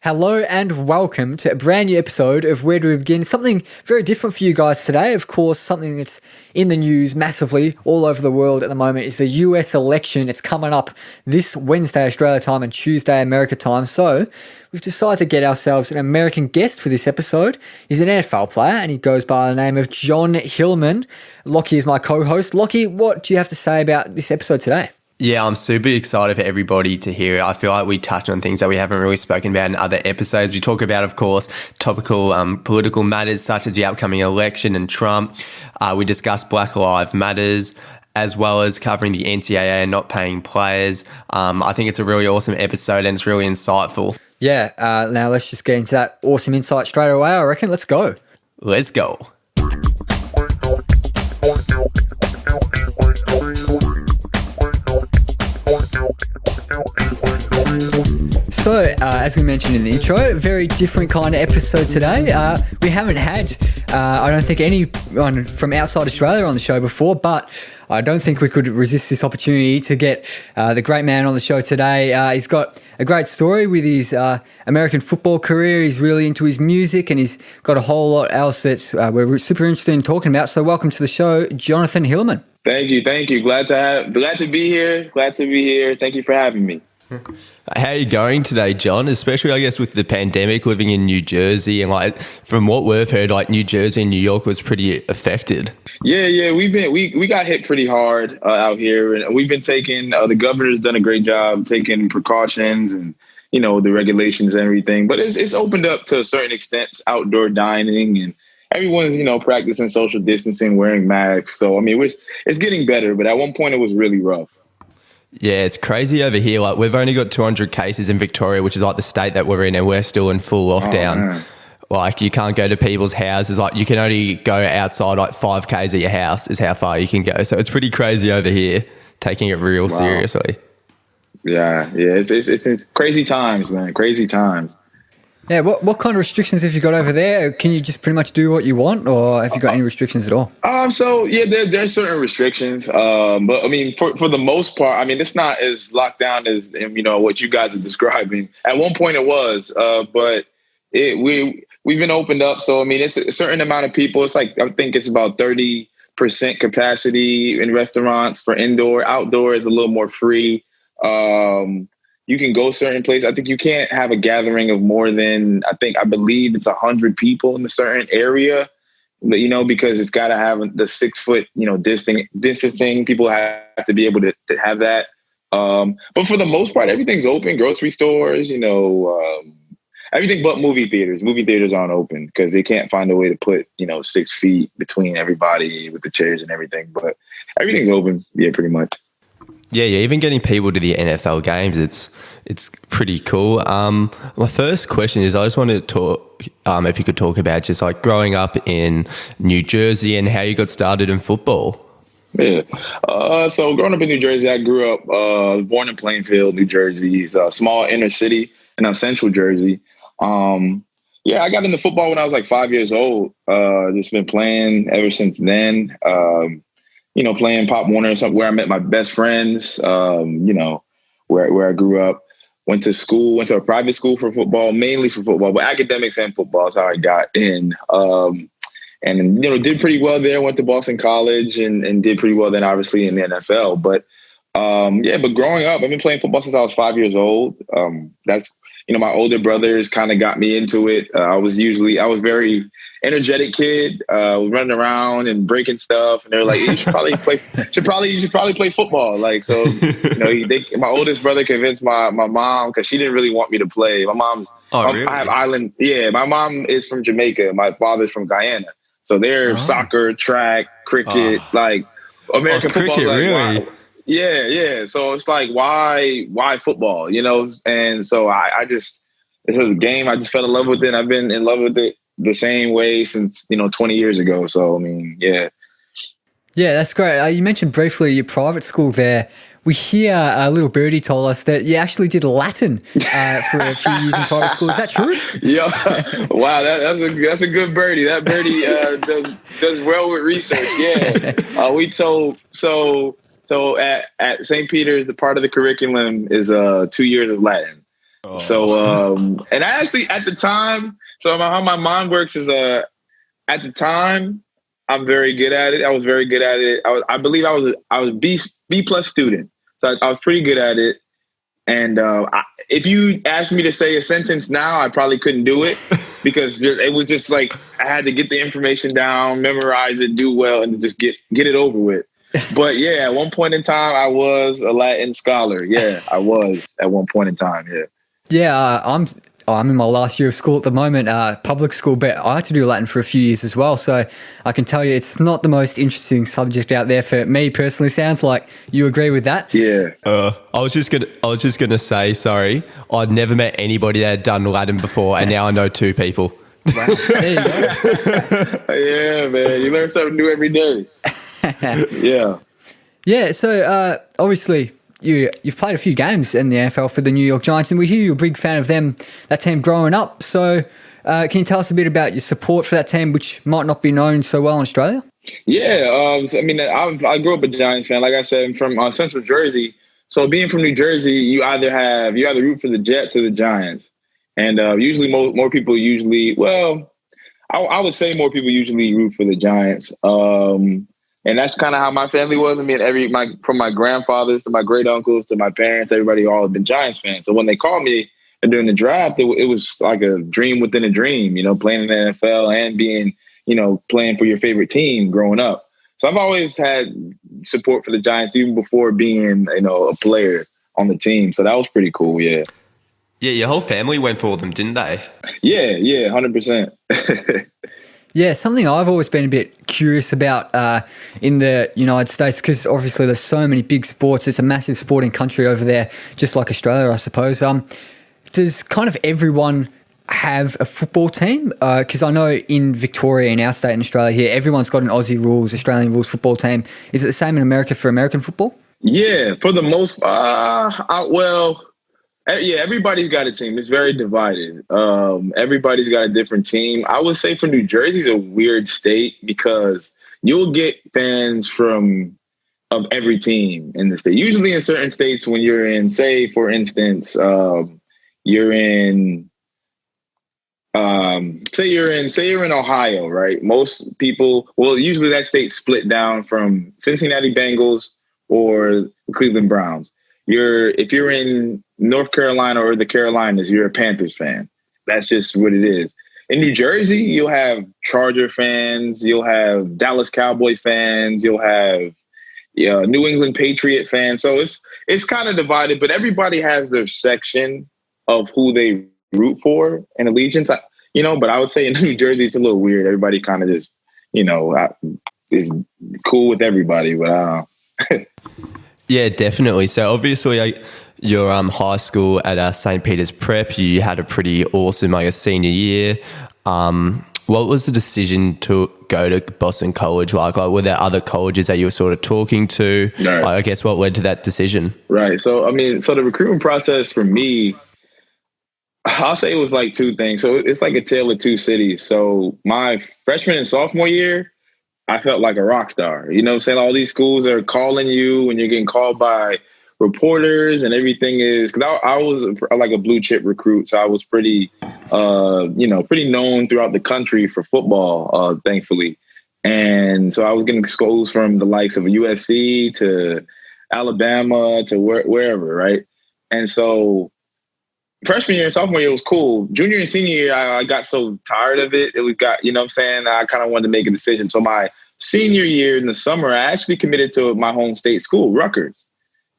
Hello and welcome to a brand new episode of Where Do We Begin? Something very different for you guys today. Of course, something that's in the news massively all over the world at the moment is the US election. It's coming up this Wednesday, Australia time, and Tuesday, America time. So we've decided to get ourselves an American guest for this episode. He's an NFL player and he goes by the name of Jon Hilliman. Lockie is my co-host. Lockie, what do you have to say about this episode today? Yeah, I'm super excited for everybody to hear it. I feel like we touch on things that we haven't really spoken about in other episodes. We talk about, of course, topical political matters such as the upcoming election and Trump. We discuss Black Lives Matters, as well as covering the NCAA and not paying players. I think it's a really awesome episode and it's really insightful. Yeah, now let's just get into that awesome insight straight away, I reckon. Let's go. Let's go. So, as we mentioned in the intro, a very different kind of episode today. We haven't had, I don't think, anyone from outside Australia on the show before, but I don't think we could resist this opportunity to get the great man on the show today. He's got a great story with his American football career. He's really into his music and he's got a whole lot else that we're super interested in talking about. So welcome to the show, Jonathan Hilliman. Thank you. Glad to be here. Thank you for having me. How are you going today, John? Especially, I guess, with the pandemic, living in New Jersey, and like from what we've heard, like New Jersey and New York was pretty affected. Yeah. We got hit pretty hard out here, and we've been taking. The governor's done a great job taking precautions and the regulations and everything. But it's opened up to a certain extent, outdoor dining, and everyone's practicing social distancing, wearing masks. So I mean, it's getting better, but at one point it was really rough. Yeah, it's crazy over here. Like we've only got 200 cases in Victoria, which is like the state that we're in, and we're still in full lockdown. Like you can't go to people's houses. Like you can only go outside like 5 Ks of your house is how far you can go. So it's pretty crazy over here, taking it real seriously. Yeah. It's crazy times, man. Crazy times. Yeah, what kind of restrictions have you got over there? Can you just pretty much do what you want, or have you got any restrictions at all? So yeah, there's certain restrictions. But I mean, for the most part, I mean, it's not as locked down as what you guys are describing. At one point, it was, but we've been opened up. So I mean, it's a certain amount of people. It's like I think it's about 30% capacity in restaurants for indoor. Outdoor is a little more free. You can go certain places. I think you can't have a gathering of more than, I believe it's 100 people in a certain area, because it's got to have the 6 foot, distancing. People have to be able to have that. But for the most part, everything's open. Grocery stores, everything but movie theaters. Movie theaters aren't open because they can't find a way to put, 6 feet between everybody with the chairs and everything. But everything's open. Yeah, pretty much. Yeah, even getting people to the NFL games, it's pretty cool. My first question is, I just wanted to talk, if you could talk about just like growing up in New Jersey and how you got started in football. Yeah. So growing up in New Jersey, I grew up, born in Plainfield, New Jersey. It's a small inner city in central Jersey. I got into football when I was like 5 years old. Just been playing ever since then. Playing Pop Warner, where I met my best friends, where I grew up. Went to a private school for football, mainly for football, but academics and football is how I got in. And did pretty well there. Went to Boston College and did pretty well then, obviously, in the NFL. But but growing up, I've been playing football since I was 5 years old. That's my older brothers kind of got me into it. I was very energetic kid, running around and breaking stuff, and they're like, "You should probably play football." Like, so, my oldest brother convinced my mom because she didn't really want me to play. My mom's, really? I have island. Yeah, my mom is from Jamaica. My father's from Guyana, so they're soccer, track, cricket, like American football. Cricket, like, really? wow. Yeah. So it's like, why football? And so this is a game. I just fell in love with it. I've been in love with it the same way since 20 years ago. So I mean, yeah. Yeah, that's great. You mentioned briefly your private school there. We hear a little birdie told us that you actually did Latin for a few years in private school. Is that true? Yeah. Wow, that's a good birdie. That birdie does well with research. Yeah. We told so at St. Peter's, the part of the curriculum is 2 years of Latin. So, and I actually at the time, so how my mind works is at the time, I'm very good at it. I was very good at it. I believe I was B plus student, so I was pretty good at it. And if you asked me to say a sentence now, I probably couldn't do it because it was just like I had to get the information down, memorize it, do well, and just get it over with. But yeah, at one point in time, I was a Latin scholar. Yeah, I was at one point in time. Yeah. Yeah, I'm in my last year of school at the moment, public school, but I had to do Latin for a few years as well. So I can tell you it's not the most interesting subject out there for me personally. Sounds like you agree with that. Yeah. I was just gonna say, sorry, I'd never met anybody that had done Latin before, and now I know two people. Wow. There you go. Yeah, man. You learn something new every day. Yeah. Yeah, so obviously you've played a few games in the NFL for the New York Giants, and we hear you're a big fan of that team growing up. So can you tell us a bit about your support for that team, which might not be known so well in Australia? Yeah, I mean, I grew up a Giants fan. Like I said, I'm from Central Jersey. So being from New Jersey, you either root for the Jets or the Giants, and usually more people I would say more people usually root for the Giants. And that's kind of how my family was. I mean, from my grandfathers to my great uncles to my parents, everybody all have been Giants fans. So when they called me during the draft, it was like a dream within a dream, playing in the NFL and being, playing for your favorite team growing up. So I've always had support for the Giants even before being, a player on the team. So that was pretty cool. Yeah. Yeah, your whole family went for them, didn't they? Yeah, 100%. Yeah, something I've always been a bit curious about in the United States, because obviously there's so many big sports. It's a massive sporting country over there, just like Australia, I suppose. Does kind of everyone have a football team? Because I know in Victoria, in our state in Australia here, everyone's got an Aussie rules, Australian rules football team. Is it the same in America for American football? Yeah, for the most yeah, everybody's got a team. It's very divided. Everybody's got a different team. I would say for New Jersey's a weird state because you'll get fans of every team in the state. Usually in certain states when you're in, say, for instance, you're in Ohio, right? Most people, usually that state's split down from Cincinnati Bengals or Cleveland Browns. If you're in North Carolina or the Carolinas, you're a Panthers fan. That's just what it is. In New Jersey, you'll have Charger fans, you'll have Dallas Cowboy fans, you'll have New England Patriot fans. So it's kind of divided, but everybody has their section of who they root for and allegiance. But I would say in New Jersey, it's a little weird. Everybody kind of just, is cool with everybody, but Yeah, definitely. So obviously, your high school at St. Peter's Prep, you had a pretty awesome, senior year. What was the decision to go to Boston College like? Were there other colleges that you were sort of talking to? Right. I guess what led to that decision? Right. So, the recruitment process for me, I'll say it was like two things. So it's like a tale of two cities. So my freshman and sophomore year, I felt like a rock star. You know what I'm saying? All these schools are calling you and you're getting called by reporters and everything is, because I was like a blue chip recruit. So I was pretty known throughout the country for football, thankfully. And so I was getting schools from the likes of USC to Alabama to wherever, right? And so freshman year and sophomore year was cool. Junior and senior year, I got so tired of it. I kind of wanted to make a decision. So my senior year in the summer, I actually committed to my home state school, Rutgers.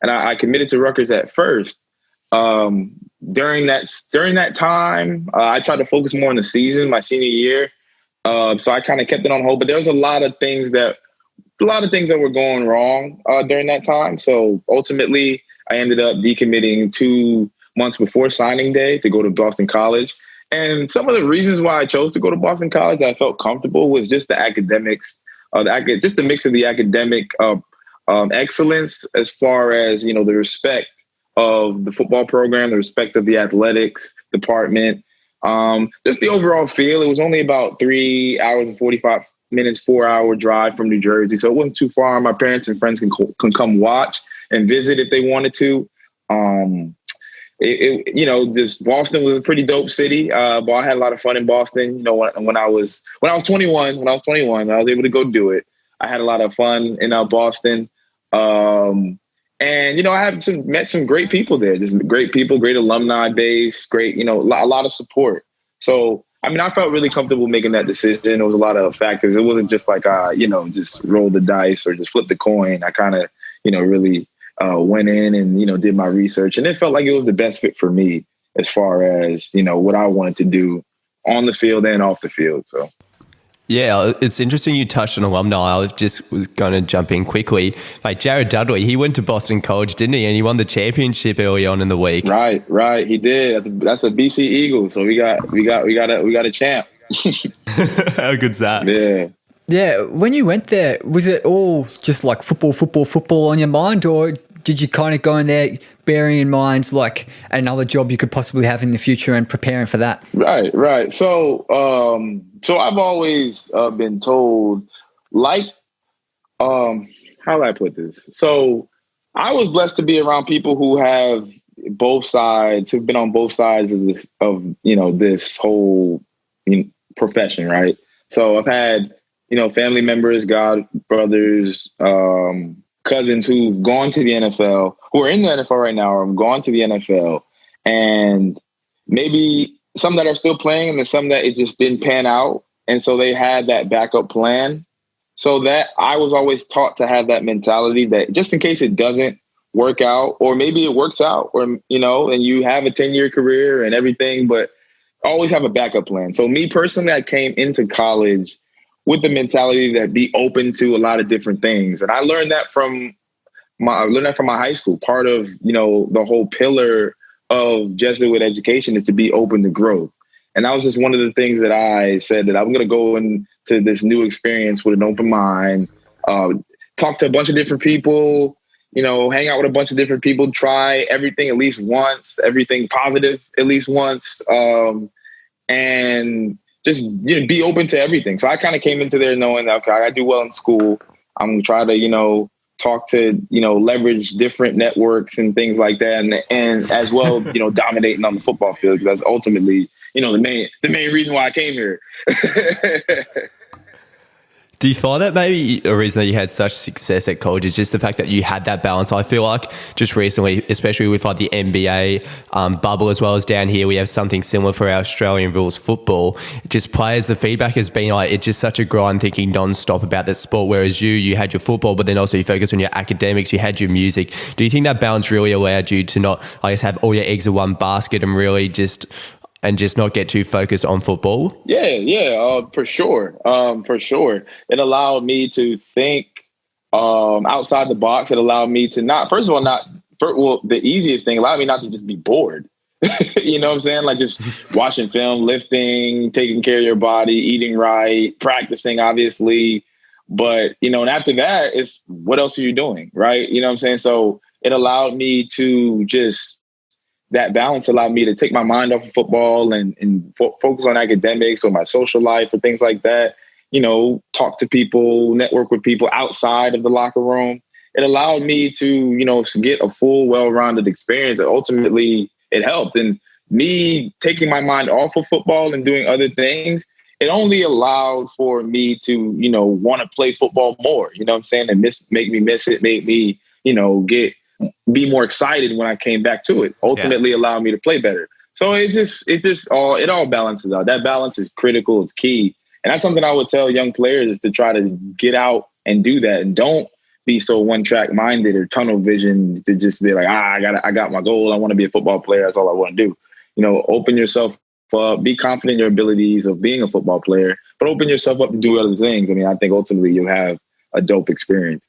And I committed to Rutgers at first. During that time, I tried to focus more on the season, my senior year. So I kind of kept it on hold. But there was a lot of things that were going wrong during that time. So ultimately, I ended up decommitting 2 months before signing day to go to Boston College. And some of the reasons why I chose to go to Boston College that I felt comfortable was just the academics, just the mix of the academic excellence as far as, the respect of the football program, the respect of the athletics department, just the overall feel. It was only about 3 hours and 45 minutes, 4-hour drive from New Jersey. So it wasn't too far. My parents and friends can come watch and visit if they wanted to. just Boston was a pretty dope city. But I had a lot of fun in Boston. You know, when I was 21, I was able to go do it. I had a lot of fun in Boston. And, I have met some great people there, just great people, great alumni base, great, a lot of support. So, I mean, I felt really comfortable making that decision. There was a lot of factors. It wasn't just like, just roll the dice or just flip the coin. I kind of, really went in and, did my research. And it felt like it was the best fit for me as far as, what I wanted to do on the field and off the field. So. Yeah, it's interesting you touched on alumni. I was going to jump in quickly. Like Jared Dudley, he went to Boston College, didn't he? And he won the championship early on in the week. Right. He did. That's a BC Eagle. So we got a champ. How good's that? Yeah. Yeah. When you went there, was it all just like football on your mind, or did you kind of go in there bearing in mind like another job you could possibly have in the future and preparing for that? Right. So I've always been told, like, how do I put this? So I was blessed to be around people who have been on both sides of this whole profession, right? So I've had, family members, god brothers, cousins who've gone to the NFL, who are in the NFL right now, or have gone to the NFL, and maybe some that are still playing and there's some that it just didn't pan out. And so they had that backup plan. So that I was always taught to have that mentality that just in case it doesn't work out, or maybe it works out, or, and you have a 10-year career and everything, but always have a backup plan. So me personally, I came into college with the mentality that be open to a lot of different things. And I learned that from my high school. Part of, the whole pillar of Jesuit education is to be open to growth. And that was just one of the things that I said, that I'm going to go into this new experience with an open mind, talk to a bunch of different people, hang out with a bunch of different people, try everything at least once, everything positive at least once, and just be open to everything. So I kind of came into there knowing that, okay, I do well in school. I'm going to try to, talk to, leverage different networks and things like that. And as well, dominating on the football field, because that's ultimately, the main reason why I came here. Do you find that maybe a reason that you had such success at college is just the fact that you had that balance? I feel like just recently, especially with like the NBA bubble, as well as down here, we have something similar for our Australian rules football. Just players, the feedback has been like, it's just such a grind thinking non-stop about that sport. Whereas you had your football, but then also you focus on your academics, you had your music. Do you think that balance really allowed you to not, have all your eggs in one basket and really just not get too focused on football? Yeah, for sure. It allowed me to think outside the box. It allowed me to the easiest thing, allowed me not to just be bored. You know what I'm saying? Like just watching film, lifting, taking care of your body, eating right, practicing, obviously. But, and after that, it's what else are you doing? Right. You know what I'm saying? So it allowed me to that balance allowed me to take my mind off of football and focus on academics or my social life or things like that. Talk to people, network with people outside of the locker room. It allowed me to, get a full, well-rounded experience. And ultimately, it helped. And me taking my mind off of football and doing other things, it only allowed for me to, want to play football more. You know what I'm saying? And make me miss it, make me, be more excited when I came back to it. Ultimately allowed me to play better. So it all balances out. That balance is critical. It's key. And that's something I would tell young players is to try to get out and do that. And don't be so one-track minded or tunnel vision to just be like, I got my goal. I want to be a football player. That's all I want to do. Open yourself up, be confident in your abilities of being a football player, but open yourself up to do other things. I mean, I think ultimately you'll have a dope experience.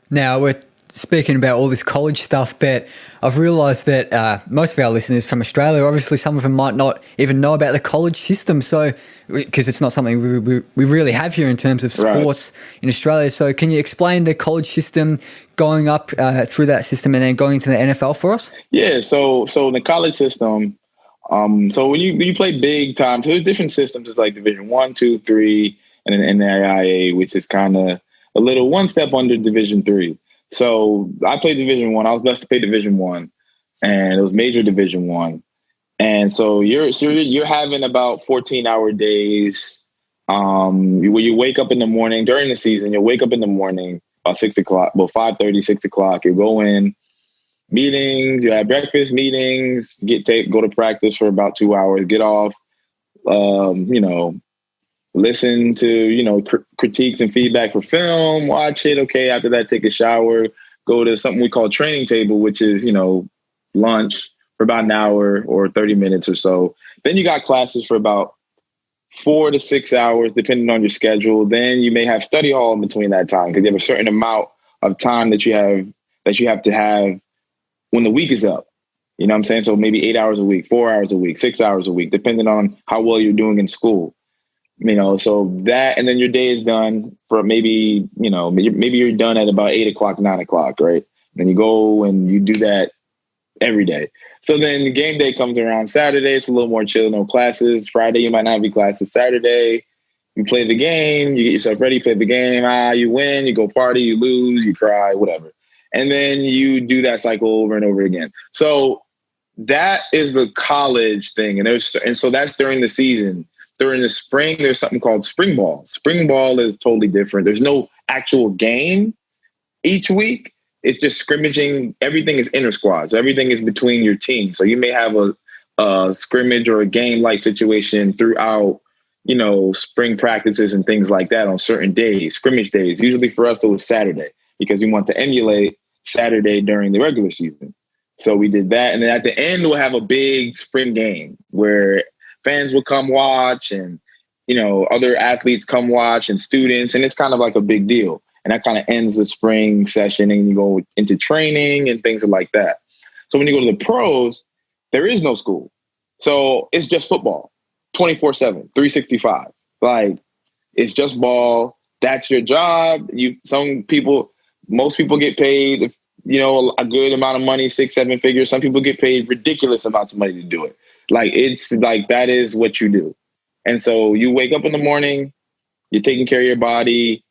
Now, we're speaking about all this college stuff, but I've realised that most of our listeners from Australia, obviously some of them might not even know about the college system. So, because it's not something we really have here in terms of sports in Australia. So can you explain the college system, going up through that system and then going into the NFL for us? Yeah. So in the college system, so when you play big time, so there's different systems. It's like Division 1, 2, 3, and then NAIA, which is kind of a little one step under Division 3. So I played Division 1. I was blessed to play Division 1. and it was major Division One. And so you're having about 14-hour days. Where you wake up in the morning during the season, you'll wake up in the morning about 6:00, well, 5:30, 6:00. You go in, meetings, you have breakfast, meetings, go to practice for about 2 hours, get off, listen to, critiques and feedback for film, watch it. Okay. After that, take a shower, go to something we call training table, which is, lunch for about an hour or 30 minutes or so. Then you got classes for about 4 to 6 hours, depending on your schedule. Then you may have study hall in between that time because you have a certain amount of time that you have to have when the week is up. You know what I'm saying? So maybe 8 hours a week, 4 hours a week, 6 hours a week, depending on how well you're doing in school. So that, and then your day is done for maybe you're done at about 8:00, 9:00, right? Then you go and you do that every day. So then the game day comes around Saturday. It's a little more chill, no classes. Friday, you might not have any classes. Saturday, you play the game, you get yourself ready, play the game. You win, you go party, you lose, you cry, whatever. And then you do that cycle over and over again. So that is the college thing. And so that's during the season. During the spring, there's something called spring ball. Spring ball is totally different. There's no actual game each week. It's just scrimmaging. Everything is inter squads. Everything is between your team. So you may have a scrimmage or a game-like situation throughout, spring practices and things like that on certain days, scrimmage days. Usually for us, it was Saturday because we want to emulate Saturday during the regular season. So we did that. And then at the end, we'll have a big spring game where fans will come watch and, other athletes come watch and students. And it's kind of like a big deal. And that kind of ends the spring session and you go into training and things like that. So when you go to the pros, there is no school. So it's just football, 24/7, 365. Like it's just ball. That's your job. Most people get paid, a good amount of money, 6-7 figures. Some people get paid ridiculous amounts of money to do it. Like, it's like, that is what you do. And so you wake up in the morning, you're taking care of your body.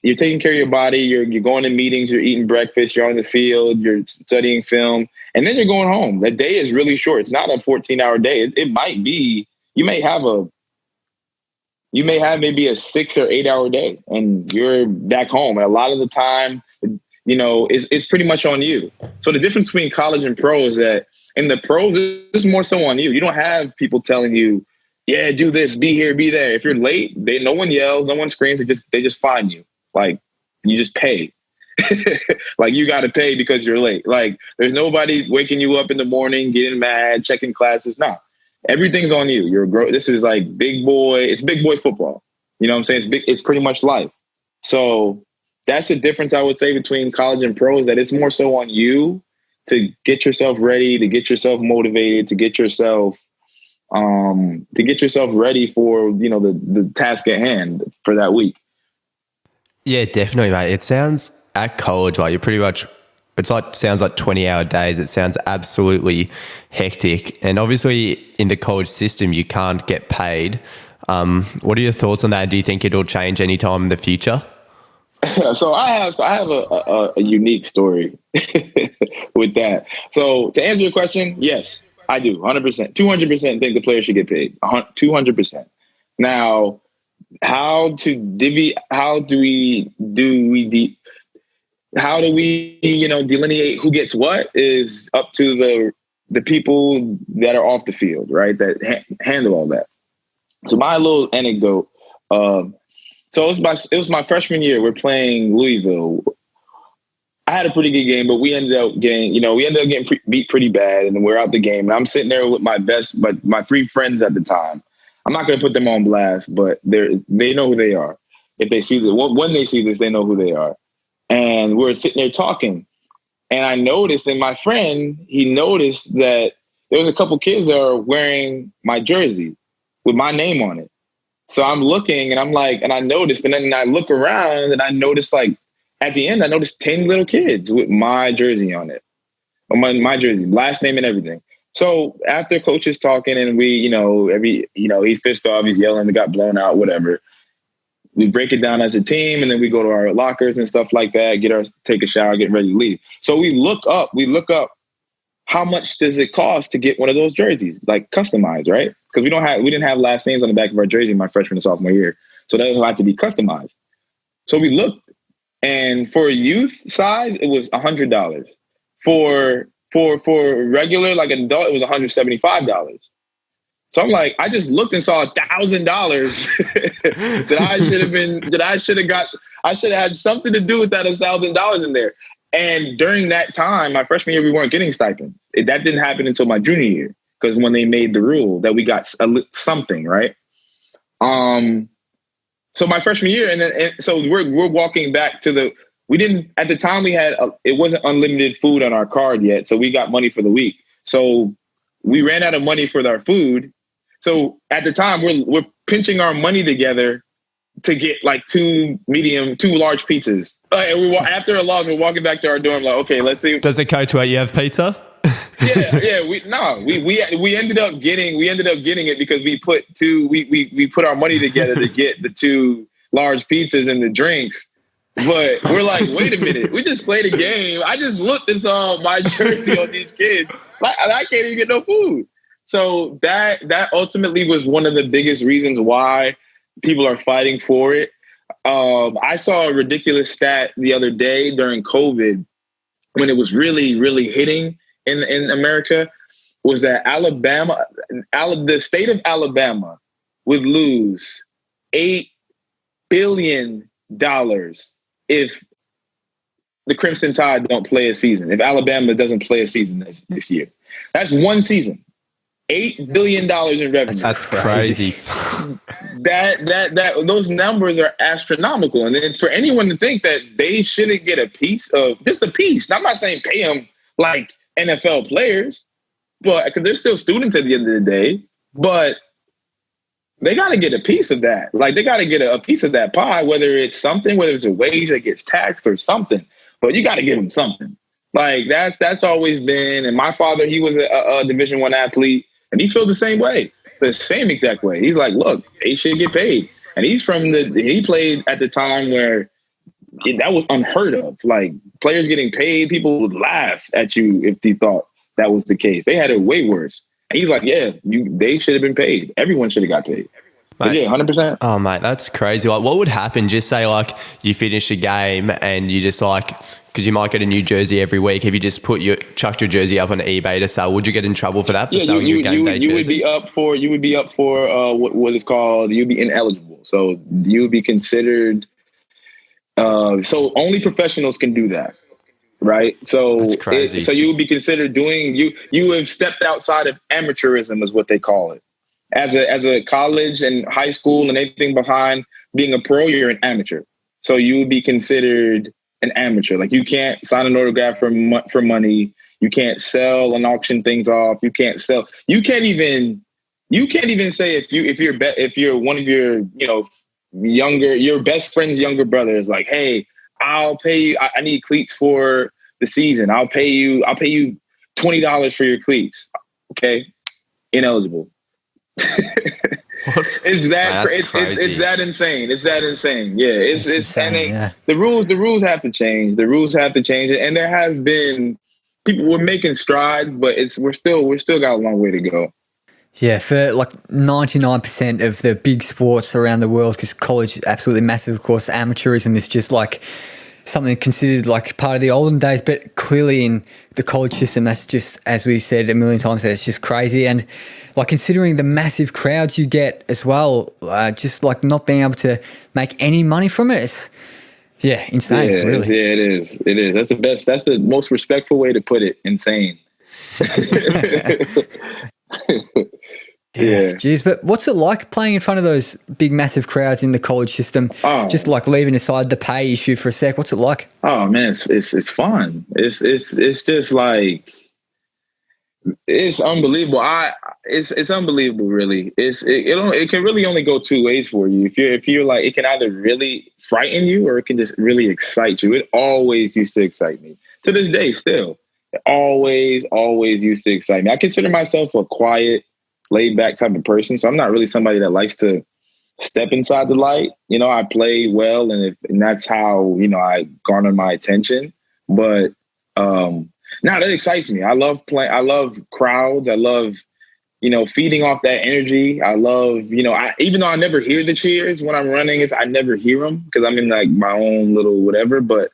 You're taking care of your body. You're going to meetings, you're eating breakfast, you're on the field, you're studying film, and then you're going home. That day is really short. It's not a 14-hour day. It might be, you may have maybe a 6 or 8 hour day and you're back home. And a lot of the time, it's pretty much on you. So the difference between college and pro is that in the pros, it's more so on you. You don't have people telling you, yeah, do this, be here, be there. If you're late, no one yells, no one screams. They just fine you. Like, you just pay. Like, you got to pay because you're late. Like, there's nobody waking you up in the morning, getting mad, checking classes. No, everything's on you. This is like it's big boy football. You know what I'm saying? It's pretty much life. So that's the difference, I would say, between college and pro, is that it's more so on you to get yourself ready, to get yourself motivated, to get yourself ready for, the task at hand for that week. Yeah, definitely, mate. It sounds at college, like you're pretty much, sounds like 20-hour days. It sounds absolutely hectic. And obviously in the college system, you can't get paid. What are your thoughts on that? Do you think it'll change anytime in the future? So I have a unique story with that. So to answer your question, yes, I do. 100%, 200% think the player should get paid. 200%. Now, how do we delineate who gets what is up to the people that are off the field, right? That handle all that. So my little anecdote. So it was my freshman year. We're playing Louisville. I had a pretty good game, but we ended up getting beat pretty bad, and then we're out the game. And I'm sitting there with my 3 friends at the time. I'm not going to put them on blast, but they know who they are. If they see this, when they see this, they know who they are. And we're sitting there talking, and I noticed, and my friend, he noticed that there was a couple kids that are wearing my jersey with my name on it. So I'm looking and I'm like, and I noticed, and then I look around and I noticed, like, at the end, I noticed 10 little kids with my jersey on it, on my jersey, last name and everything. So after coach is talking and we, he's pissed off, he's yelling, we got blown out, whatever. We break it down as a team, and then we go to our lockers and stuff like that, take a shower, get ready to leave. So we look up how much does it cost to get one of those jerseys, like customized, right? Because we didn't have last names on the back of our jersey my freshman and sophomore year, so that would have to be customized. So we looked, and for a youth size, it was $100. For regular, like an adult, it was $175. So I'm like, I just looked and saw $1,000 I should have had something to do with that $1,000 in there. And during that time, my freshman year, we weren't getting stipends. That didn't happen until my junior year, because when they made the rule that we got something, right? So my freshman year, and so we're walking back to we didn't, at the time it wasn't unlimited food on our card yet. So we got money for the week. So we ran out of money for our food. So at the time we're pinching our money together to get like two large pizzas. And after a loss, we're walking back to our dorm like, okay, let's see. Does the coach let you have pizza? Yeah. We ended up getting it because we put our money together to get the two large pizzas and the drinks. But we're like, wait a minute, we just played a game. I just looked and saw my jersey on these kids. I can't even get no food. So that ultimately was one of the biggest reasons why people are fighting for it. I saw a ridiculous stat the other day during COVID, when it was really, really hitting in America, was that the state of Alabama would lose $8 billion if the Crimson Tide don't play a season, if Alabama doesn't play a season this year. That's one season. $8 billion in revenue. That's crazy. Those numbers are astronomical. And then for anyone to think that they shouldn't get a piece of this, a piece. Now, I'm not saying pay them like NFL players, but because they're still students at the end of the day, but they got to get a piece of that. Like, they got to get a piece of that pie, whether it's a wage that gets taxed or something, but you got to give them something. Like, that's always been, and my father, he was a Division I athlete, and he feels the same way, the same exact way. He's like, look, they should get paid. And he played at the time where that was unheard of. Like, players getting paid, people would laugh at you if they thought that was the case. They had it way worse. And he's like, yeah, they should have been paid. Everyone should have got paid. Mate, yeah, 100%. Oh, mate, that's crazy. Like, what would happen? Just say, like, you finish a game and you just because you might get a new jersey every week. If you just chucked your jersey up on eBay to sell, would you get in trouble for that? For selling your game day jersey? You would be up for what is called, you'd be ineligible. So you would be considered. So only professionals can do that. Right. So that's crazy. So you would be considered you have stepped outside of amateurism, is what they call it. As a college and high school and anything behind being a pro, you're an amateur. So you would be considered an amateur. Like, you can't sign an autograph for money. You can't sell and auction things off. You can't sell. You can't even say if you're one of your your best friend's younger brother is like, hey, I'll pay you. I need cleats for the season. I'll pay you $20 for your cleats. Okay, ineligible. It's that insane. It's that insane. Yeah, it's insane, yeah. The rules have to change. And there has been we're making strides, but we're still got a long way to go. Yeah, for like 99% of the big sports around the world, because college is absolutely massive, of course, amateurism is just like something considered like part of the olden days, but clearly in the college system, that's just, as we said a million times, it's just crazy. And like, considering the massive crowds you get as well, just like not being able to make any money from it, it's, insane. Yeah, really. It is. That's the best. That's the most respectful way to put it. Insane. Yeah, geez. But what's it like playing in front of those big, massive crowds in the college system? Just like leaving aside the pay issue for a sec, what's it like? Oh man, it's fun. It's just like, it's unbelievable. It's unbelievable, really. It can really only go two ways for you. If you're like, it can either really frighten you or it can just really excite you. It always used to excite me. To this day, still, it always used to excite me. I consider myself a quiet, laid back type of person. So I'm not really somebody that likes to step inside the light. I play well, and that's how, I garner my attention. But Now that excites me. I love playing. I love crowds. I love, feeding off that energy. I love, even though I never hear the cheers when I'm running, I never hear them because I'm in like my own little whatever. But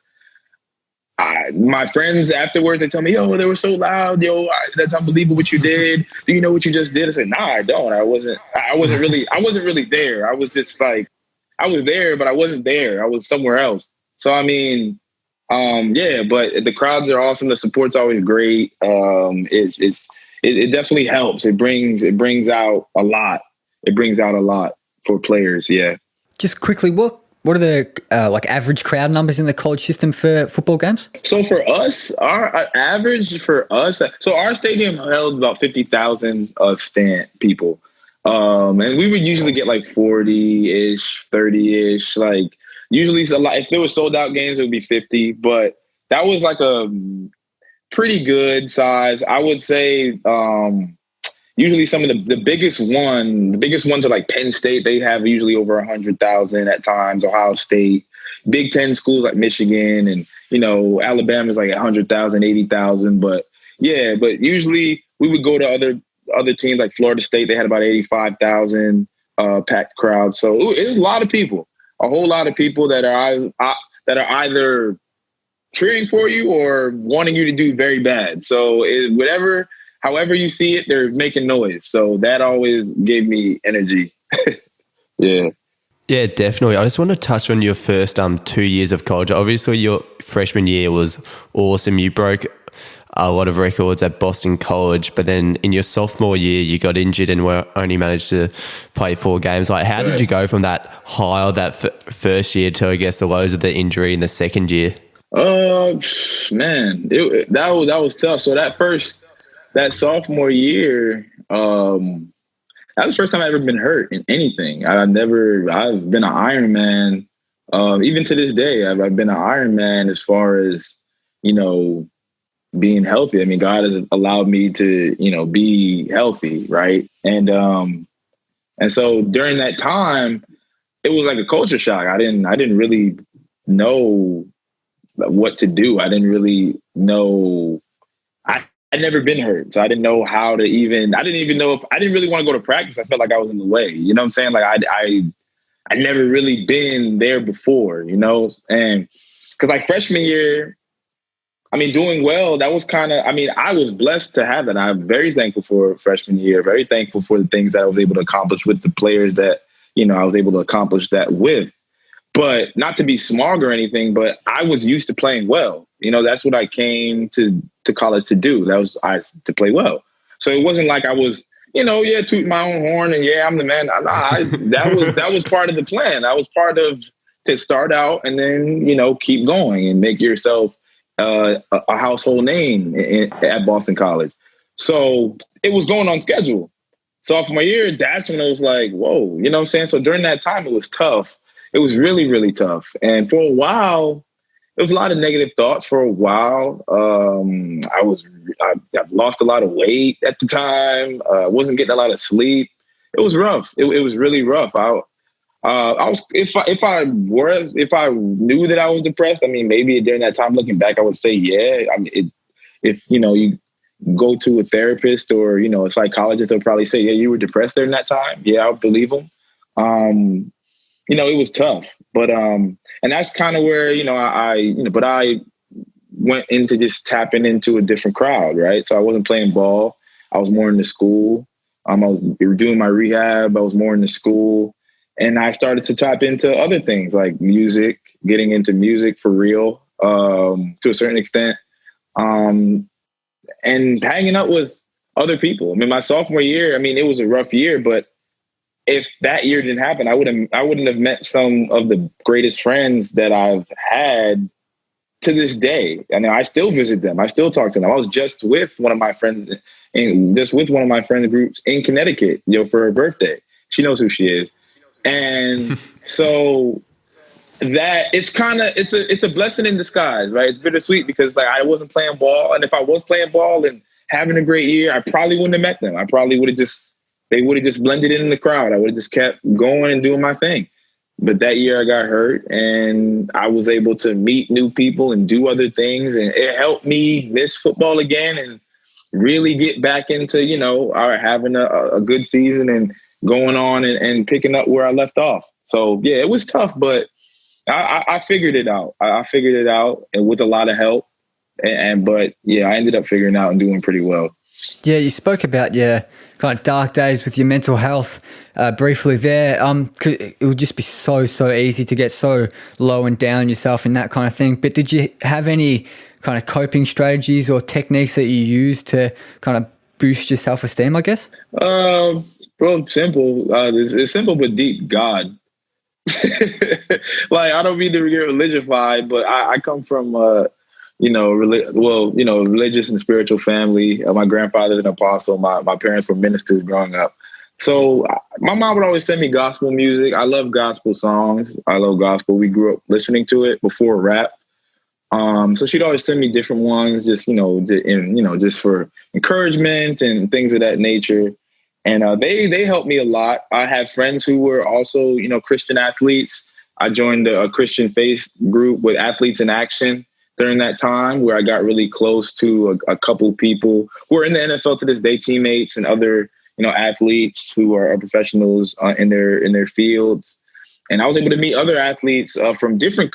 my friends afterwards, they tell me, yo, they were so loud. Yo, that's unbelievable what you did. Do you know what you just did? I said, nah, I don't. I wasn't really there. I was just like, I was there, but I wasn't there. I was somewhere else. So, I mean, yeah, but the crowds are awesome. The support's always great. It definitely helps. It brings out a lot. It brings out a lot for players. Yeah. Just quickly, what are the like average crowd numbers in the college system for football games? So for us, our average for us, so our stadium held about 50,000 stand people. And we would usually get like 40-ish, 30-ish, like usually a lot. If there was sold out games, it would be 50, but that was like a pretty good size. I would say usually some of the biggest ones are like Penn State. They have usually over 100,000 at times. Ohio State, Big Ten schools like Michigan and, Alabama's like 100,000, 80,000. But yeah, but usually we would go to other teams like Florida State. They had about 85,000 packed crowds. So it was a lot of people, a whole lot of people that are either cheering for you or wanting you to do very bad. So however you see it, they're making noise. So that always gave me energy. Yeah. Yeah, definitely. I just want to touch on your first 2 years of college. Obviously, your freshman year was awesome. You broke a lot of records at Boston College, but then in your sophomore year, you got injured and only managed to play 4 games. Like, how did you go from that high of that first year to, I guess, the lows of the injury in the second year? Man, that was tough. So that sophomore year, that was the first time I've ever been hurt in anything. I've been an Ironman. Even to this day, I've been an Ironman as far as, being healthy. I mean, God has allowed me to, be healthy. Right. And so during that time, it was like a culture shock. I didn't really know what to do. I didn't really know. I'd never been hurt. So I didn't know how to I didn't even know if I didn't really want to go to practice. I felt like I was in the way, you know what I'm saying? Like I never really been there before, and cause like freshman year, I mean, doing well, that was I was blessed to have that. I'm very thankful for freshman year, very thankful for the things that I was able to accomplish with the players that, I was able to accomplish that with. But not to be smug or anything, but I was used to playing well. That's what I came to college to do. To play well. So it wasn't like I was, tooting my own horn and I'm the man. That was part of the plan. That was part of to start out and then, keep going and make yourself a household name at Boston College. So it was going on schedule. Sophomore year, that's when it was like, whoa, you know what I'm saying? So during that time, it was tough. It was really, really tough. And for a while, there was a lot of negative thoughts for a while. I lost a lot of weight at the time. Wasn't getting a lot of sleep. It was rough. It was really rough. If I knew that I was depressed, I mean, maybe during that time, looking back, I would say, yeah. I mean, if you go to a therapist or a psychologist, they'll probably say, yeah, you were depressed during that time. Yeah, I'll believe them. It was tough, but and that's kind of where but I went into just tapping into a different crowd, right? So I wasn't playing ball. I was more into school. I was doing my rehab. I was more into school. And I started to tap into other things like music, getting into music for real, to a certain extent, and hanging out with other people. I mean, my sophomore year, it was a rough year, but if that year didn't happen, I wouldn't have met some of the greatest friends that I've had to this day. I mean, I still visit them. I still talk to them. I was just with one of my friends groups in Connecticut, for her birthday. She knows who she is. And so that it's a blessing in disguise, right? It's bittersweet because like I wasn't playing ball. And if I was playing ball and having a great year, I probably wouldn't have met them. I probably they would have just blended in the crowd. I would have just kept going and doing my thing. But that year I got hurt, and I was able to meet new people and do other things. And it helped me miss football again and really get back into, having a good season and going on and picking up where I left off. So, yeah, it was tough, but I figured it out. I figured it out, and with a lot of help. But yeah, I ended up figuring it out and doing pretty well. Yeah, you spoke about your kind of dark days with your mental health briefly there. It would just be so easy to get so low and down yourself and that kind of thing. But did you have any kind of coping strategies or techniques that you used to kind of boost your self-esteem, I guess? Well, simple. It's simple but deep. God. Like, I don't mean to get religious-fied, but I come from religious and spiritual family. My grandfather's an apostle. My parents were ministers growing up. So my mom would always send me gospel music. I love gospel songs. I love gospel. We grew up listening to it before rap. So she'd always send me different ones, just just for encouragement and things of that nature. And they helped me a lot. I have friends who were also, Christian athletes. I joined a Christian faith group with Athletes in Action during that time, where I got really close to a couple people who are in the NFL to this day, teammates and other, athletes who are professionals in their fields. And I was able to meet other athletes from different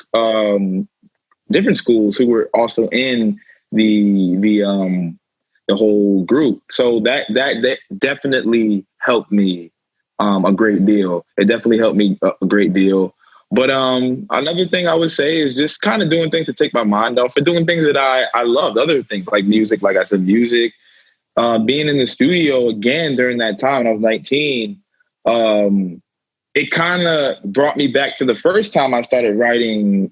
schools who were also in the whole group. So that definitely helped me a great deal. It definitely helped me a great deal. But another thing I would say is just kind of doing things to take my mind off and doing things that I loved, other things like music, like I said, music. Being in the studio again during that time, when I was 19, it kind of brought me back to the first time I started writing,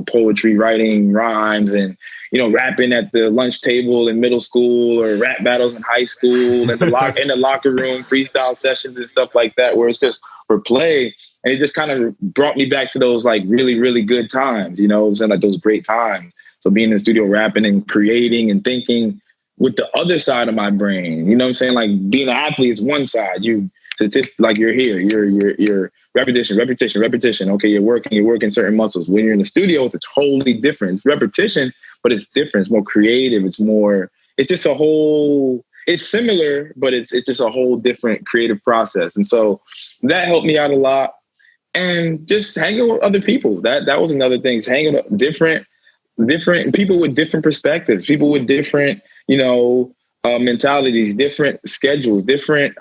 poetry, writing rhymes and, rapping at the lunch table in middle school or rap battles in high school and in the locker room, freestyle sessions and stuff like that, where it's just for play. And it just kind of brought me back to those like really, really good times, like those great times. So being in the studio, rapping and creating and thinking with the other side of my brain, like being an athlete is one side. Like you're here, you're repetition. Okay, you're working certain muscles. When you're in the studio, it's totally different. It's repetition, but it's different. It's more creative. It's just it's similar, but it's just a whole different creative process. And so that helped me out a lot. And just hanging with other people. That was another thing. Hanging with different people with different perspectives, people with different, mentalities, different schedules, different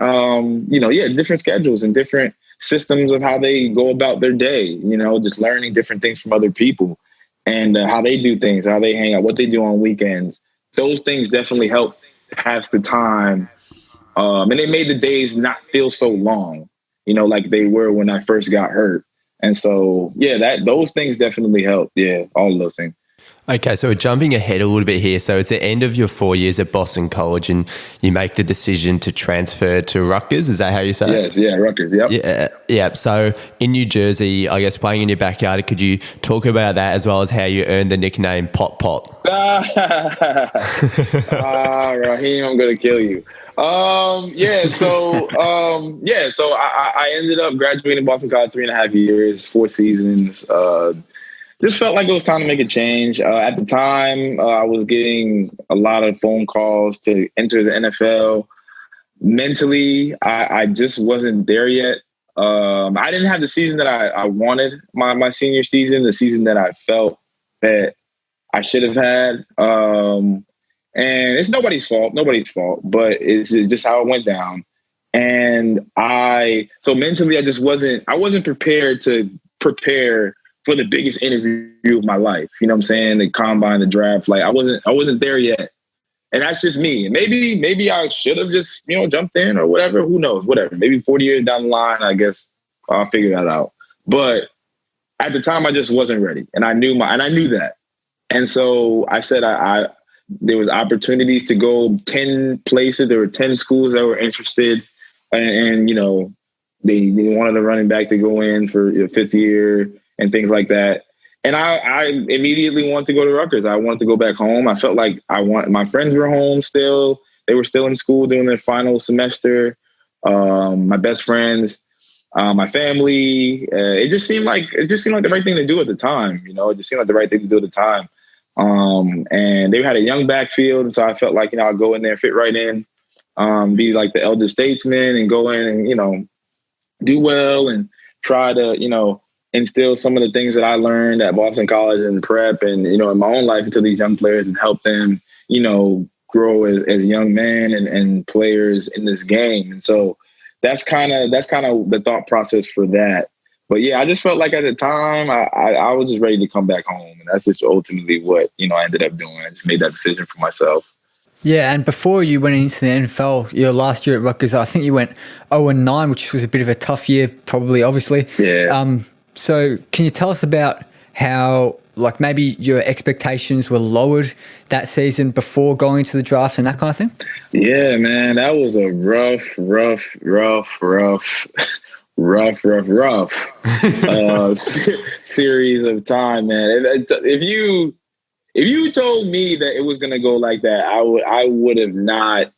schedules and different systems of how they go about their day, just learning different things from other people and how they do things, how they hang out, what they do on weekends. Those things definitely help pass the time. And they made the days not feel so long, like they were when I first got hurt. And so, yeah, those things definitely help. Yeah, all of those things. Okay, so we're jumping ahead a little bit here. So it's the end of your 4 years at Boston College and you make the decision to transfer to Rutgers. Is that how you say it? Yes, yeah, Rutgers, yep. Yeah. So in New Jersey, I guess playing in your backyard, could you talk about that as well as how you earned the nickname Pot Pot? Raheem, I'm going to kill you. So I ended up graduating Boston College 3.5 years, 4 seasons. Just felt like it was time to make a change. At the time, I was getting a lot of phone calls to enter the NFL. Mentally, I just wasn't there yet. I didn't have the season that I wanted, my senior season, the season that I felt that I should have had. And it's nobody's fault, but it's just how it went down. And so mentally, I wasn't prepared to prepare for the biggest interview of my life. You know what I'm saying? The combine, the draft. Like I wasn't there yet. And that's just me. Maybe I should have just, jumped in or whatever. Who knows? Whatever. Maybe 40 years down the line, I guess I'll figure that out. But at the time I just wasn't ready. And I knew that. And so I said there was opportunities to go 10 places. There were 10 schools that were interested. And they wanted a running back to go in for your 5th year and things like that. And I immediately wanted to go to Rutgers. I wanted to go back home. I felt like my friends were home still. They were still in school doing their final semester. My best friends. my family. It just seemed like the right thing to do at the time. It just seemed like the right thing to do at the time. And they had a young backfield, and so I felt like I'd go in there, fit right in, be like the elder statesman, and go in and do well and try to instill some of the things that I learned at Boston College and prep, and in my own life into these young players and help them grow as young men and players in this game. And so that's kind of the thought process for that. But yeah, I just felt like at the time I was just ready to come back home, and that's just ultimately what I ended up doing. I just made that decision for myself. Yeah, and before you went into the NFL, your last year at Rutgers, I think you went 0-9, which was a bit of a tough year, probably, obviously. Yeah. So can you tell us about how, like, maybe your expectations were lowered that season before going into the draft and that kind of thing? Yeah, man, that was a rough series of time, man. If you told me that it was gonna go like that, I would have not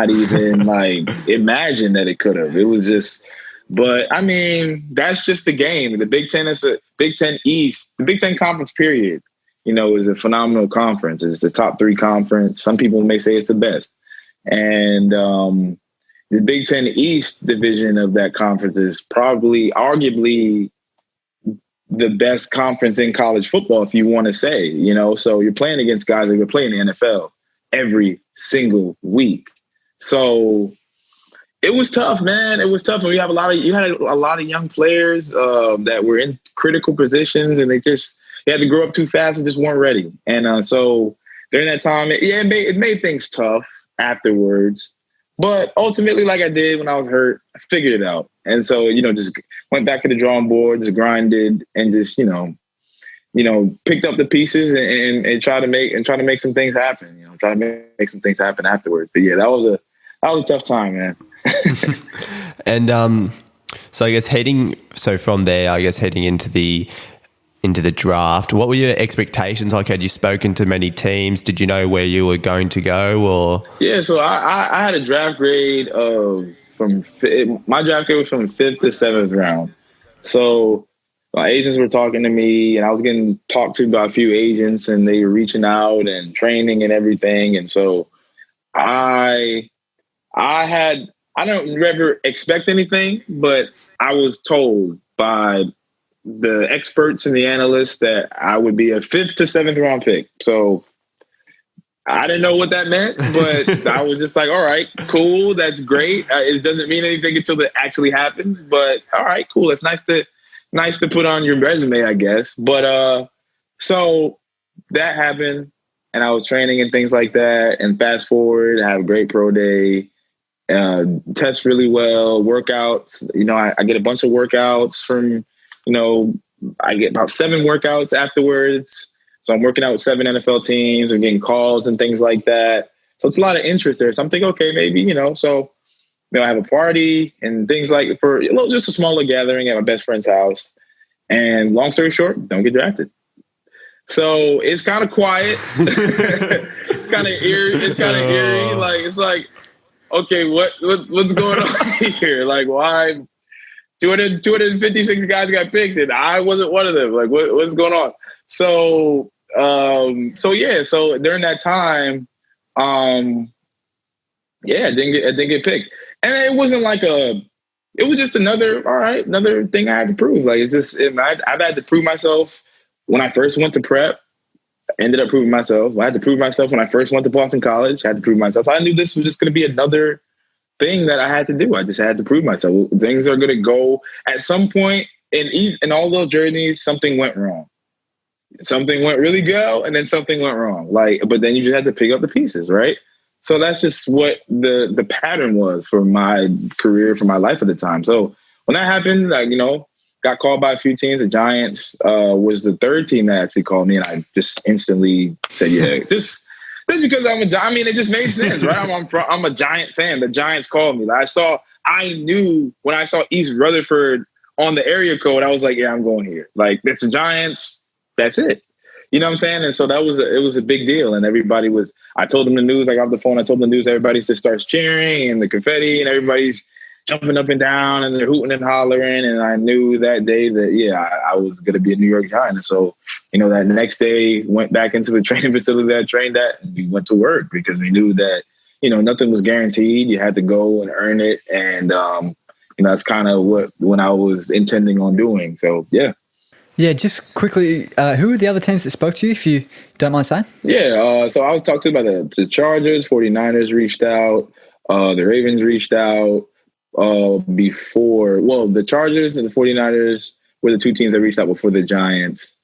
even like imagined that it could have. It was just, but I mean, that's just the game. The Big Ten is a Big Ten East. The Big Ten Conference period, is a phenomenal conference. It's the top 3 conference. Some people may say it's the best, and the Big Ten East division of that conference is probably, arguably, the best conference in college football, if you want to say, so you're playing against guys that are playing the NFL every single week. So it was tough, man. It was tough. And you had a lot of young players that were in critical positions, and they had to grow up too fast and just weren't ready. And so during that time, it made things tough afterwards. But ultimately, like I did when I was hurt, I figured it out. And so, just went back to the drawing board, just grinded, and just, picked up the pieces and try to make some things happen. Try to make some things happen afterwards. But yeah, that was a tough time, man. And so I guess heading into the draft, what were your expectations like? Had you spoken to many teams? Did you know where you were going to go? Or yeah, so I had a draft grade my draft grade was from 5th to 7th round. So my agents were talking to me, and I was getting talked to by a few agents, and they were reaching out and training and everything. And so I don't ever expect anything, but I was told by the experts and the analysts that I would be a 5th to 7th round pick. So I didn't know what that meant, but I was just like, all right, cool. That's great. It doesn't mean anything until it actually happens, but all right, cool. It's nice to put on your resume, I guess. But so that happened, and I was training and things like that. And fast forward, I have a great pro day, test really well, workouts. I get a bunch of workouts from, I get about 7 workouts afterwards. So I'm working out with 7 NFL teams and getting calls and things like that. So it's a lot of interest there. So I'm thinking, okay, maybe, so, I have a party and things like just a smaller gathering at my best friend's house. And long story short, don't get drafted. So it's kind of quiet. It's kind of eerie. It's like, okay, what's going on here? Like, why 256 guys got picked and I wasn't one of them? Like, what's going on? So during that time, I didn't get picked. And it wasn't like it was just another thing I had to prove. Like, I've had to prove myself when I first went to prep. I ended up proving myself. I had to prove myself when I first went to Boston College. I had to prove myself. So I knew this was just going to be another thing that I had to do. I just had to prove myself. Things are going to go at some point in all those journeys. Something went wrong. Something went really good, and then something went wrong. But then you just had to pick up the pieces, right? So that's just what the pattern was for my career, for my life at the time. So when that happened, got called by a few teams. The Giants was the 3rd team that actually called me, and I just instantly said, yeah, just because it just made sense, right? I'm a Giant fan. The Giants called me. I knew when I saw East Rutherford on the area code, I was like, yeah, I'm going here. Like, that's the Giants. That's it. You know what I'm saying? And so it was a big deal. And I told them the news, I got off the phone, I told them the news, everybody just starts cheering and the confetti and everybody's jumping up and down and they're hooting and hollering. And I knew that day that, I was going to be a New York Giant. And so, that next day went back into the training facility that I trained at, and we went to work because we knew that, nothing was guaranteed. You had to go and earn it. And, that's kind of when I was intending on doing. So, yeah. Yeah, just quickly, who are the other teams that spoke to you, if you don't mind saying? Yeah, so I was talking about the Chargers, 49ers reached out, the Ravens reached out before. Well, the Chargers and the 49ers were the two teams that reached out before the Giants.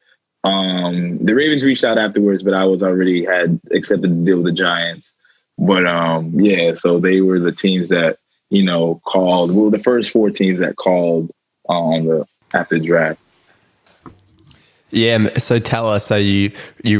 The Ravens reached out afterwards, but I was already had accepted the deal with the Giants. But, so they were the teams that, called. Well, the first four teams that called after the draft. Yeah, so tell us, so you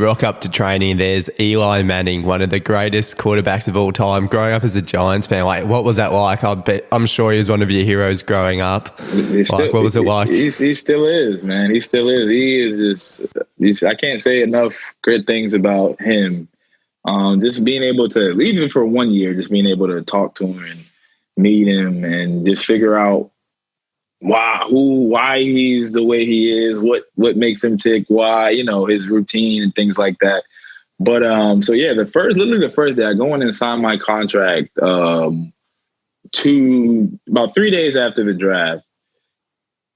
rock up to training, there's Eli Manning, one of the greatest quarterbacks of all time. Growing up as a Giants fan, like, what was that like? I'm sure he was one of your heroes growing up. What was it like? He still is, man. He still is. He is just, I can't say enough great things about him. Just being able to, even for 1 year, just being able to talk to him and meet him and just figure out why he's the way he is, what makes him tick, why, his routine and things like that. But literally the first day I go in and sign my contract about 3 days after the draft.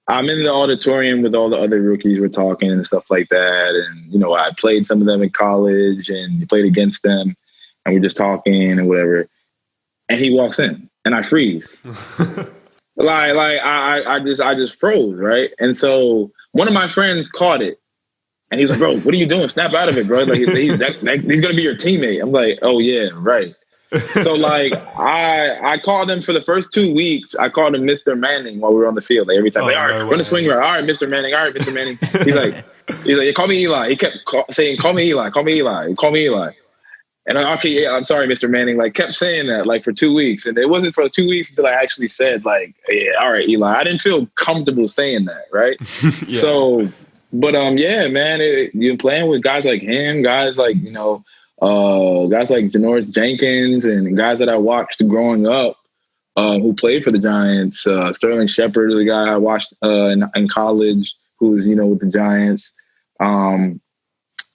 I'm in the auditorium with all the other rookies. We're talking and stuff like that. And, I played some of them in college and played against them, and we're just talking and whatever. And he walks in and I freeze. I just froze, right? And so one of my friends caught it, and he's like, "Bro, what are you doing? Snap out of it, bro! Like he's gonna be your teammate." I'm like, "Oh yeah, right." So I called him for the first 2 weeks. I called him Mr. Manning while we were on the field. Like every time, all right, run a swing right. All right, Mr. Manning. All right, Mr. Manning. He's like, call me Eli. He kept saying, "Call me Eli. Call me Eli. Call me Eli." And I'm sorry, Mr. Manning, kept saying that for 2 weeks. And it wasn't for 2 weeks until I actually said yeah, all right, Eli. I didn't feel comfortable saying that. Right. Yeah. So, but man, you're playing with guys like him, guys like, guys like Janoris Jenkins and guys that I watched growing up who played for the Giants. Sterling Shepard, the guy I watched in college who was, with the Giants. And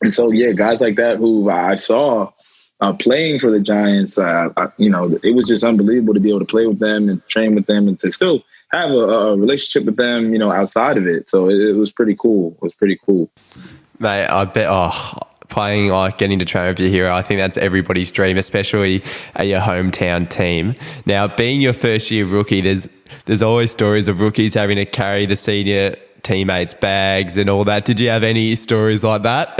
so, yeah, guys like that who I saw playing for the Giants, it was just unbelievable to be able to play with them and train with them and to still have a relationship with them, outside of it. So it was pretty cool. It was pretty cool. Mate, I bet, playing, getting to train with your hero, I think that's everybody's dream, especially at your hometown team. Now, being your first year rookie, there's always stories of rookies having to carry the senior teammates' bags and all that. Did you have any stories like that?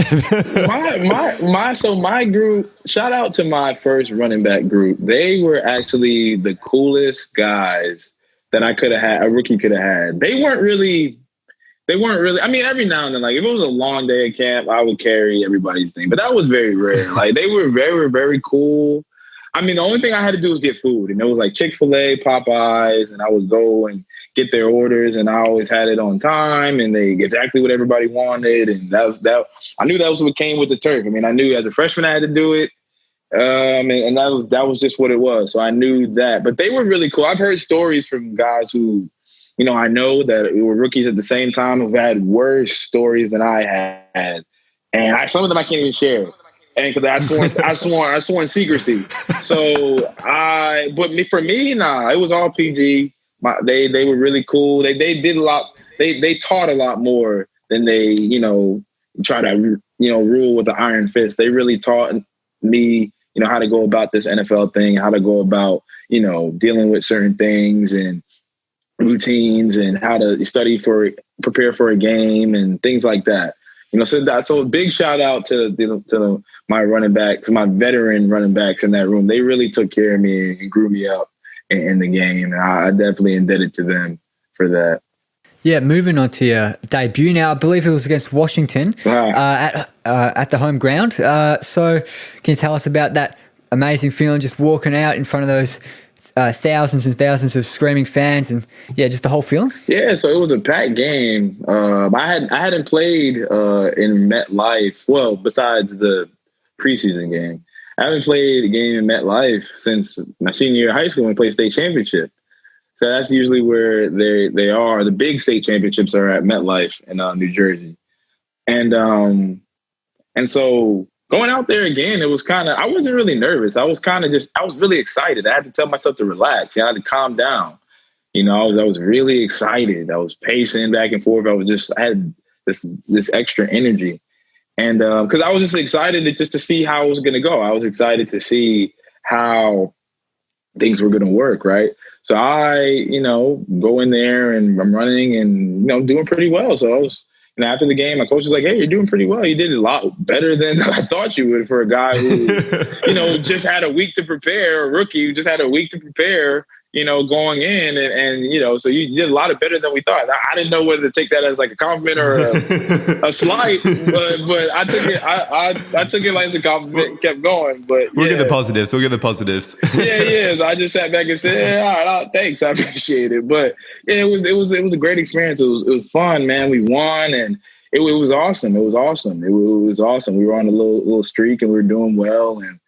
my group, shout out to my first running back group. They were actually the coolest guys that a rookie could have had. They weren't really, I mean, every now and then, if it was a long day at camp, I would carry everybody's thing, but that was very rare. They were very, very cool. I mean, the only thing I had to do was get food, and it was Chick-fil-A, Popeyes, and I would go and get their orders, and I always had it on time, and they get exactly what everybody wanted, and that. I knew that was what came with the turf. I mean, I knew as a freshman I had to do it, and that was just what it was. So I knew that, but they were really cool. I've heard stories from guys who, I know that were rookies at the same time who've had worse stories than I had, and some of them I can't even share. And because I sworn secrecy. So for me, it was all PG. They were really cool. They did a lot. They taught a lot more than they, try to, rule with the iron fist. They really taught me, how to go about this NFL thing, how to go about, dealing with certain things and routines and how to prepare for a game and things like that. So a big shout out to my running backs, my veteran running backs in that room. They really took care of me and grew me up in the game. And I definitely indebted to them for that. Yeah, moving on to your debut now. I believe it was against Washington at the home ground. So can you tell us about that amazing feeling just walking out in front of those thousands and thousands of screaming fans and, just the whole feeling? Yeah, so it was a packed game. I hadn't played in MetLife, well, besides the preseason game. I haven't played a game in MetLife since my senior year of high school when we played state championship. So that's usually where they are. The big state championships are at MetLife in New Jersey. And so going out there again, it was kind of, I wasn't really nervous. I was really excited. I had to tell myself to relax. I had to calm down. I was really excited. I was pacing back and forth. I had this extra energy. And because I was just excited to see how it was going to go. I was excited to see how things were going to work, right? So I, go in there and I'm running and, doing pretty well. So I was, after the game, my coach was like, "Hey, you're doing pretty well. You did a lot better than I thought you would for a guy who, just had a week to prepare, a rookie who just had a week to prepare, going in. And so you did a lot better than we thought." I didn't know whether to take that as like a compliment or a slight, but I took it. I took it like as a compliment, kept going. But we'll get the positives. Yeah. So I just sat back and said, "All right, thanks. I appreciate it." But yeah, it was a great experience. It was fun, man. We won, and it was awesome. It was awesome. It was awesome. We were on a little streak, and we were doing well, and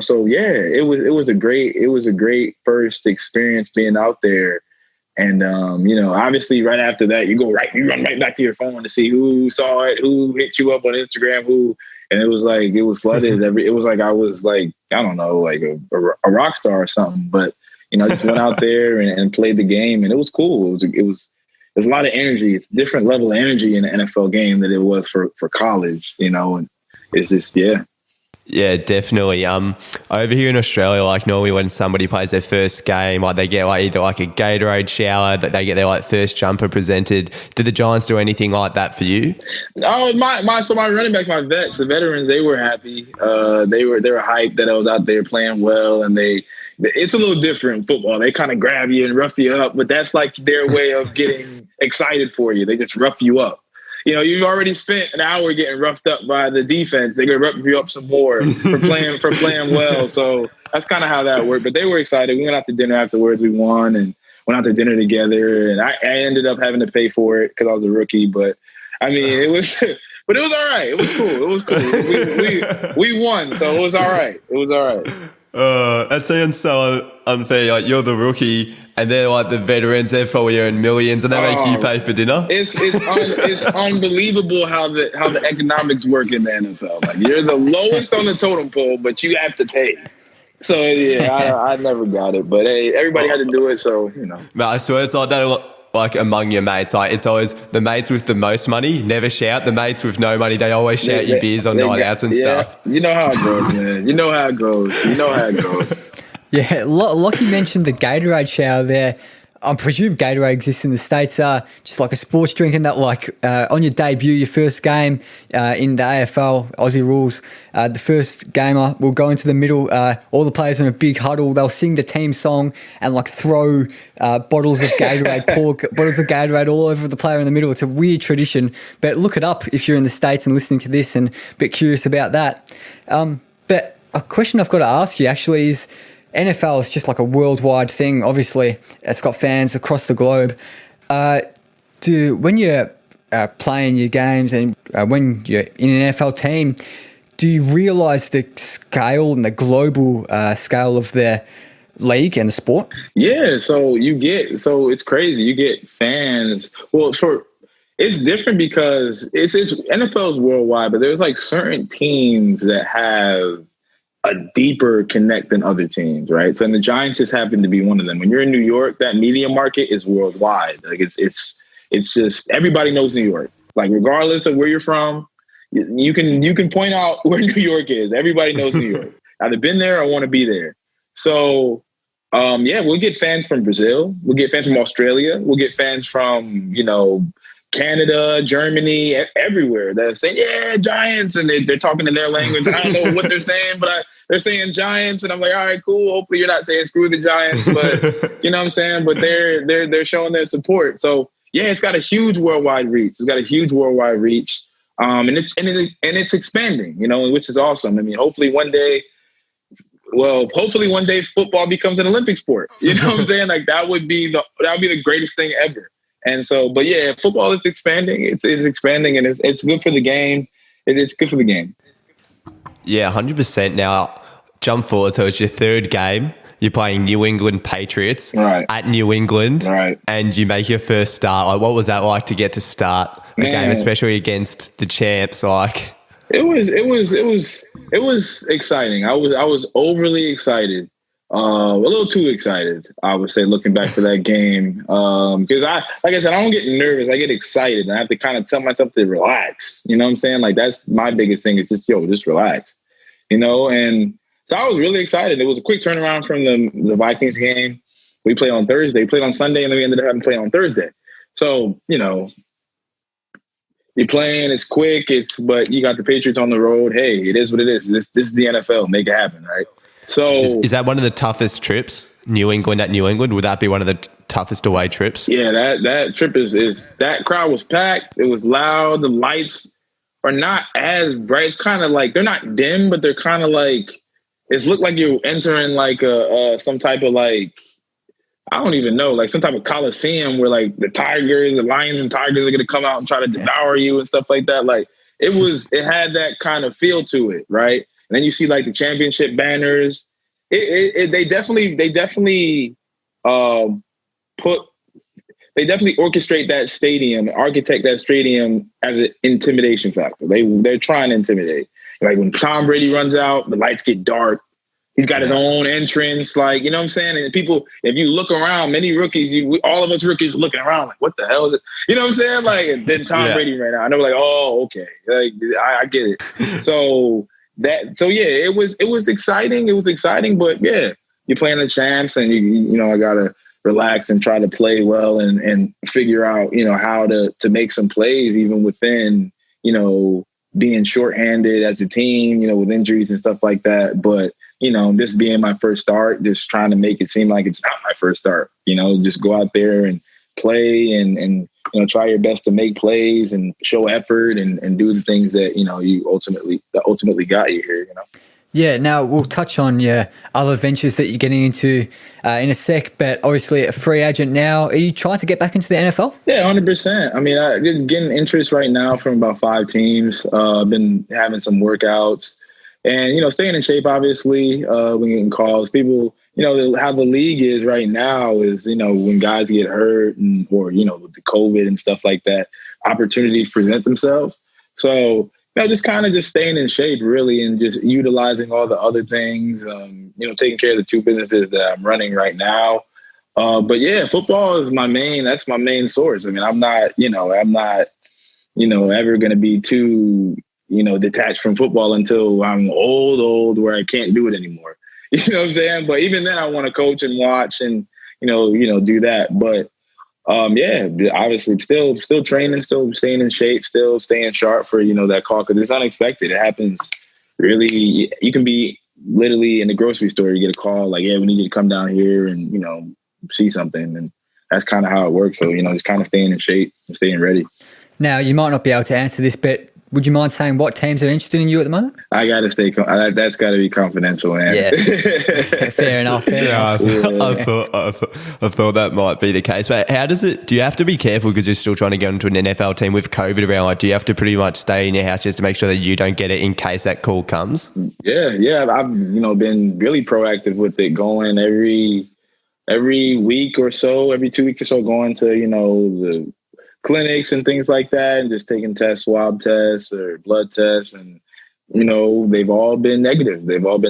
so yeah, it was a great first experience being out there. And obviously right after that you run right back to your phone to see who saw it, who hit you up on Instagram, and it was flooded. It was like I was like, I don't know, like a rock star or something. But I just went out there and played the game, and it was cool. It was there's a lot of energy. It's a different level of energy in an NFL game than it was for college, and it's just, yeah. Yeah, definitely. Over here in Australia, like normally when somebody plays their first game, like they get like either like a Gatorade shower, that they get their like first jumper presented. Did the Giants do anything like that for you? Oh, my running back, my vets, the veterans, they were happy. They were hyped that I was out there playing well, and it's a little different in football. They kind of grab you and rough you up, but that's like their way of getting excited for you. They just rough you up. You've already spent an hour getting roughed up by the defense. They're gonna rough you up some more for playing well. So that's kind of how that worked. But they were excited. We went out to dinner afterwards. We won and went out to dinner together. And I ended up having to pay for it because I was a rookie. But I mean, it was all right. It was cool. It was cool. We won, so it was all right. It was all right. That sounds so unfair. Like you're the rookie, and they're like the veterans. They've probably earned millions, and they make you pay for dinner. It's unbelievable how the economics work in the NFL. Like you're the lowest on the totem pole, but you have to pay. So yeah, I never got it, but hey, everybody had to do it. So But I swear it's like that. Like among your mates, like it's always the mates with the most money never shout. The mates with no money, they always shout you beers on night outs and stuff. You know how it goes, man. You know how it goes. Yeah, Lockie mentioned the Gatorade shower there. I presume Gatorade exists in the States, just like a sports drink, and that like on your debut, your first game in the AFL, Aussie rules, the first gamer will go into the middle, all the players in a big huddle, they'll sing the team song and like throw bottles of Gatorade, pour bottles of Gatorade all over the player in the middle. It's a weird tradition, but look it up if you're in the States and listening to this and a bit curious about that. But a question I've got to ask you actually is, NFL is just like a worldwide thing. Obviously, it's got fans across the globe. When you're playing your games and when you're in an NFL team, do you realise the scale and the global scale of the league and the sport? Yeah, so it's crazy. You get fans. Well, it's different because it's NFL is worldwide, but there's like certain teams that have a deeper connect than other teams, right? So, and the Giants just happen to be one of them. When you're in New York, that media market is worldwide. Like it's just everybody knows New York. Like regardless of where you're from, you can point out where New York is. Everybody knows New York. Either been there or want to be there. So, we'll get fans from Brazil. We'll get fans from Australia. We'll get fans from Canada, Germany, everywhere that are saying, yeah, Giants. And they're talking in their language. I don't know what they're saying, but they're saying Giants. And I'm like, all right, cool. Hopefully you're not saying screw the Giants, but you know what I'm saying? But they're showing their support. So yeah, it's got a huge worldwide reach. And it's expanding, which is awesome. I mean, hopefully one day football becomes an Olympic sport. You know what I'm saying? Like that would be the greatest thing ever. And so, but yeah, football is expanding. It's expanding, and it's good for the game. It's good for the game. Yeah, 100%. Now, jump forward. So it's your third game. you're playing New England Patriots Right. at New England, Right. and you make your first start. Like, what was that like to get to start a game, especially against the champs? Like, it was exciting. I was overly excited. A little too excited, I would say, looking back to that game. Because like I said, I don't get nervous. I get excited. I have to kind of tell myself to relax. You know what I'm saying? Like, that's my biggest thing is just relax. And so I was really excited. It was a quick turnaround from the Vikings game. We played on Thursday. We played on Sunday, and then we ended up having to play on Thursday. So, you're playing, it's quick, but you got the Patriots on the road. Hey, it is what it is. This is the NFL. Make it happen, right? So is that one of the toughest trips? New England at New England? Would that be one of the toughest away trips? Yeah, that trip is that crowd was packed. It was loud. The lights are not as bright. It's kind of like they're not dim, but they're kind of like it looked like you're entering like some type of like I don't even know, like some type of coliseum where like the lions and tigers are gonna come out and try to devour you and stuff like that. Like it had that kind of feel to it, right? And then you see like the championship banners. They definitely orchestrate that stadium, architect that stadium as an intimidation factor. They're trying to intimidate. Like when Tom Brady runs out, the lights get dark. He's got his own entrance, like, you know what I'm saying? And people, if you look around, many rookies, all of us rookies looking around like, what the hell is it? You know what I'm saying? Like, and then Tom Brady right now. And they're like, oh, okay. Like, I get it. So it was exciting. It was exciting, but yeah, you're playing the champs and I gotta relax and try to play well and figure out, how to make some plays even within, being shorthanded as a team, with injuries and stuff like that. But, this being my first start, just trying to make it seem like it's not my first start, just go out there and play and try your best to make plays and show effort and do the things that, you ultimately got you here, Yeah, now we'll touch on your other ventures that you're getting into in a sec, but obviously a free agent now. Are you trying to get back into the NFL? Yeah, 100%. I mean, I'm getting interest right now from about 5 teams. I've been having some workouts and, staying in shape, obviously, when getting calls. People, how the league is right now is, when guys get hurt or, with the COVID and stuff like that, opportunities present themselves. So, just kind of just staying in shape, really, and just utilizing all the other things, taking care of the 2 businesses that I'm running right now. But yeah, football is that's my main source. I mean, I'm not ever going to be too, detached from football until I'm old where I can't do it anymore. You know what I'm saying? But even then I want to coach and watch and, do that. But yeah, obviously still training, still staying in shape, still staying sharp for, that call. Cause it's unexpected. It happens really. You can be literally in the grocery store. You get a call like, yeah, we need you to come down here and, see something. And that's kind of how it works. So, just kind of staying in shape and staying ready. Now, you might not be able to answer this, but would you mind saying what teams are interested in you at the moment? I got to stay. That's got to be confidential, man. Yeah, fair enough. I thought that might be the case. But how does it? Do you have to be careful because you're still trying to get into an NFL team with COVID around? Like, do you have to pretty much stay in your house just to make sure that you don't get it in case that call comes? Yeah. I've been really proactive with it, going every week or so, every 2 weeks or so, going to the clinics and things like that, and just taking swab tests or blood tests, and they've all been negative. I've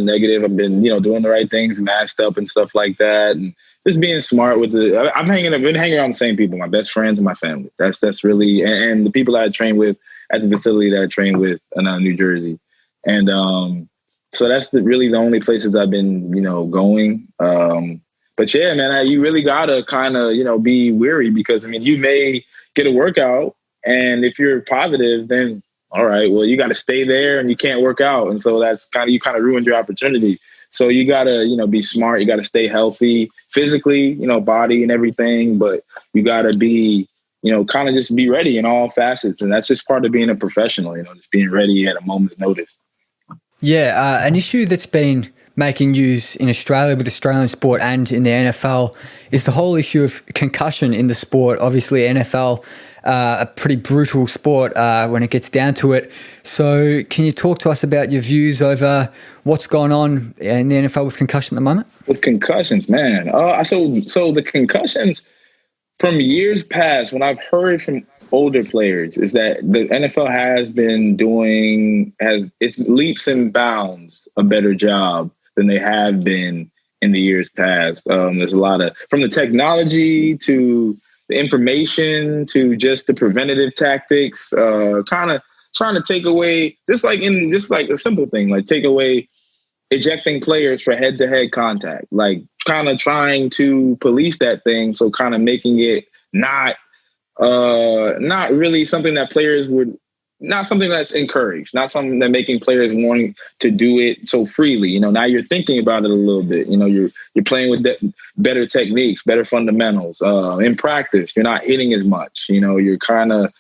been doing the right things, masked up and stuff like that, and just being smart with it. I've been hanging around the same people, my best friends and my family. That's really and the people that I train with at the facility that I train with in New Jersey, and so that's really the only places I've been going. But yeah, man, you really gotta kind of be wary because you may get a workout, and if you're positive, then all right, well, you got to stay there and you can't work out. And so that's you kind of ruined your opportunity. So you got to, be smart. You got to stay healthy physically, body and everything, but you got to be, kind of just be ready in all facets. And that's just part of being a professional, just being ready at a moment's notice. Yeah. An issue that's been making news in Australia with Australian sport and in the NFL is the whole issue of concussion in the sport. Obviously, NFL, a pretty brutal sport when it gets down to it. So can you talk to us about your views over what's going on in the NFL with concussion at the moment? With concussions, man. So the concussions from years past, when I've heard from older players, is that the NFL has it's leaps and bounds a better job than they have been in the years past. There's a lot of, from the technology to the information to just the preventative tactics, kind of trying to take away, just like a simple thing, like take away ejecting players for head-to-head contact, like kind of trying to police that thing. So kind of making it not really something that players would, not something that's encouraged, not something that making players wanting to do it so freely. Now you're thinking about it a little bit. You're playing with better techniques, better fundamentals. In practice, you're not hitting as much. You're kind of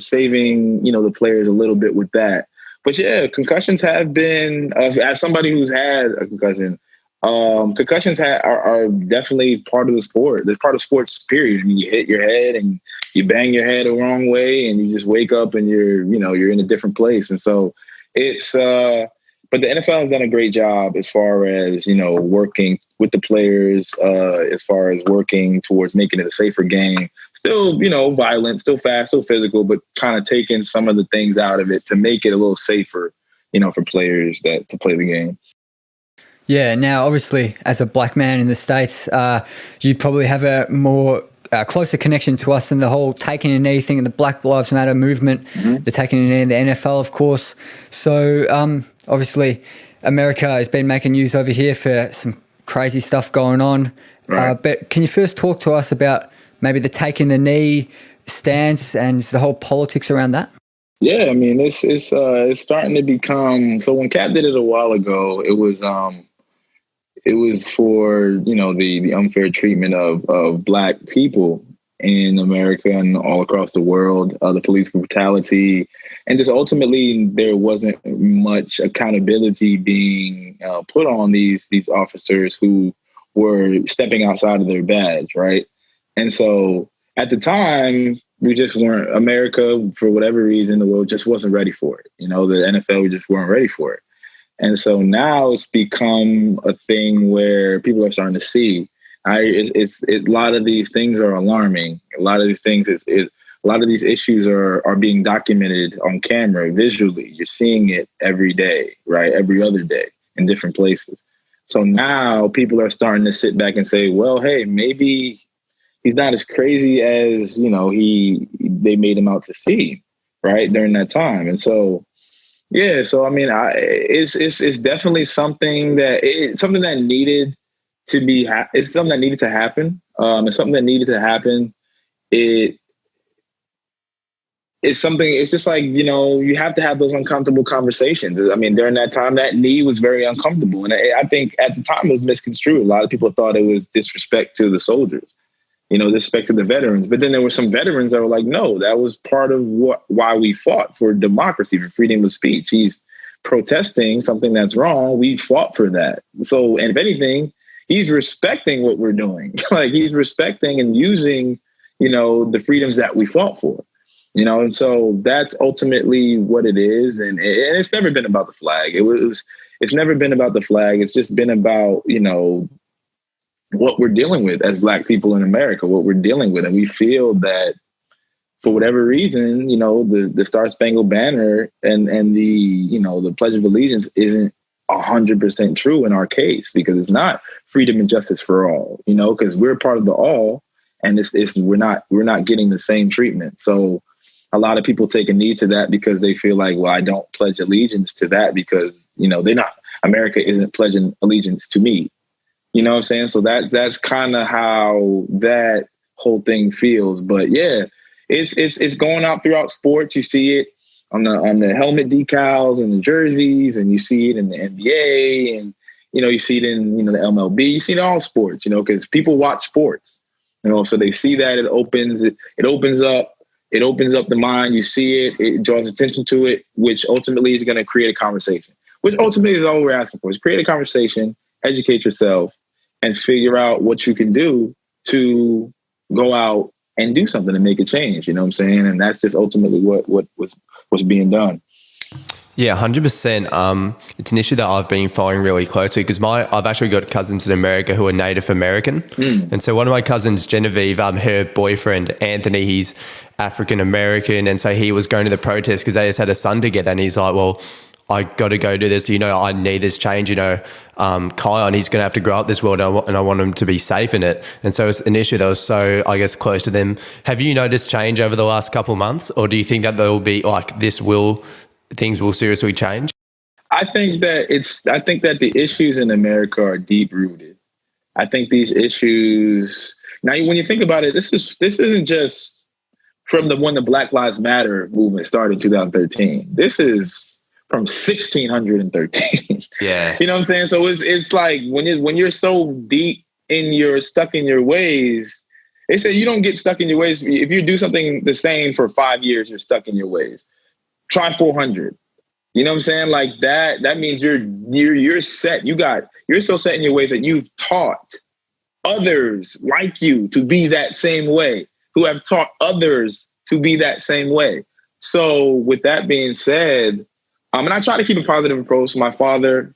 saving the players a little bit with that. But yeah, concussions have been, as somebody who's had a concussion, concussions are definitely part of the sport. They're part of sports, period. I mean, you hit your head and you bang your head the wrong way and you just wake up and you're in a different place. And so it's, but the NFL has done a great job as far as, working with the players, as far as working towards making it a safer game. Still, violent, still fast, still physical, but kind of taking some of the things out of it to make it a little safer, for players to play the game. Yeah, now obviously as a black man in the States, you probably have a more closer connection to us than the whole taking a knee thing and the Black Lives Matter movement, the taking a knee in the NFL, of course. So obviously America has been making news over here for some crazy stuff going on. Right. But can you first talk to us about maybe the taking the knee stance and the whole politics around that? Yeah, I mean, it's starting to become, so when Cap did it a while ago, it was for, the unfair treatment of Black people in America and all across the world, the police brutality, and just ultimately there wasn't much accountability being put on these officers who were stepping outside of their badge, right? And so at the time, we just weren't, America, for whatever reason, the world just wasn't ready for it. The NFL, we just weren't ready for it. And so now it's become a thing where people are starting to see. A lot of these things are alarming. A lot of these things a lot of these issues are being documented on camera visually. You're seeing it every day, right? Every other day in different places. So now people are starting to sit back and say, well, hey, maybe he's not as crazy as, they made him out to seem, right? During that time. And so, yeah, so I mean, it's definitely something that needed to be. It's something that needed to happen. It's something that needed to happen. It's something. It's just like, you have to have those uncomfortable conversations. I mean, during that time, that knee was very uncomfortable, and I think at the time it was misconstrued. A lot of people thought it was disrespect to the soldiers, disrespect to the veterans. But then there were some veterans that were like, no, that was part of why we fought for democracy, for freedom of speech. He's protesting something that's wrong. We fought for that. So, and if anything, he's respecting what we're doing. Like he's respecting and using, the freedoms that we fought for, and so that's ultimately what it is. And it's never been about the flag. It's never been about the flag. It's just been about, what we're dealing with as Black people in America, what we're dealing with. And we feel that for whatever reason, the Star Spangled Banner and the Pledge of Allegiance isn't 100% true in our case, because it's not freedom and justice for all, because we're part of the all, and we're not getting the same treatment. So a lot of people take a knee to that because they feel like, well, I don't pledge allegiance to that because, America isn't pledging allegiance to me. You know what I'm saying? So that's kind of how that whole thing feels. But yeah, it's going out throughout sports. You see it on the helmet decals and the jerseys, and you see it in the NBA, and you see it in the MLB. You see it in all sports, because people watch sports, so they see that it opens up the mind. You see it, it draws attention to it, which ultimately is going to create a conversation. which ultimately is all we're asking for, is create a conversation, educate yourself, and figure out what you can do to go out and do something to make a change. You know what I'm saying? And that's just ultimately what's being done. Yeah, 100%. It's an issue that I've been following really closely because I've actually got cousins in America who are Native American. And so one of my cousins, Genevieve, her boyfriend, Anthony, he's African American. And so he was going to the protest because they just had a son together. And he's like, well, I got to go do this. I need this change. Kion, he's going to have to grow up this world and I want him to be safe in it. And so it's an issue that was so, I guess, close to them. Have you noticed change over the last couple of months? Or do you think that there will be things will seriously change? I think that the issues in America are deep rooted. I think these issues, now when you think about it, this isn't just from when the Black Lives Matter movement started in 2013. This is from 1613. Yeah. You know what I'm saying? So it's like when you're so deep stuck in your ways, they say you don't get stuck in your ways. If you do something the same for 5 years, you're stuck in your ways. Try 400. You know what I'm saying? Like that means you're set. You're so set in your ways that you've taught others like you to be that same way, who have taught others to be that same way. So with that being said, and I try to keep a positive approach. My father,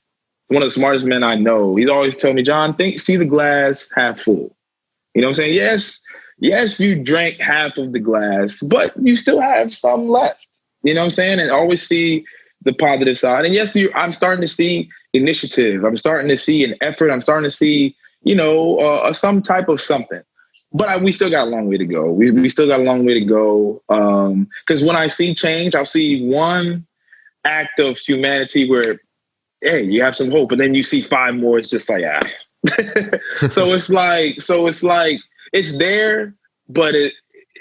one of the smartest men I know, he's always telling me, John, see the glass half full. You know what I'm saying? Yes, you drank half of the glass, but you still have some left. You know what I'm saying? And always see the positive side. And yes, I'm starting to see initiative. I'm starting to see an effort. I'm starting to see, some type of something. But we still got a long way to go. We still got a long way to go. Because when I see change, I'll see one act of humanity where, hey, you have some hope. And then you see 5 more. It's just like, So it's like, it's there, but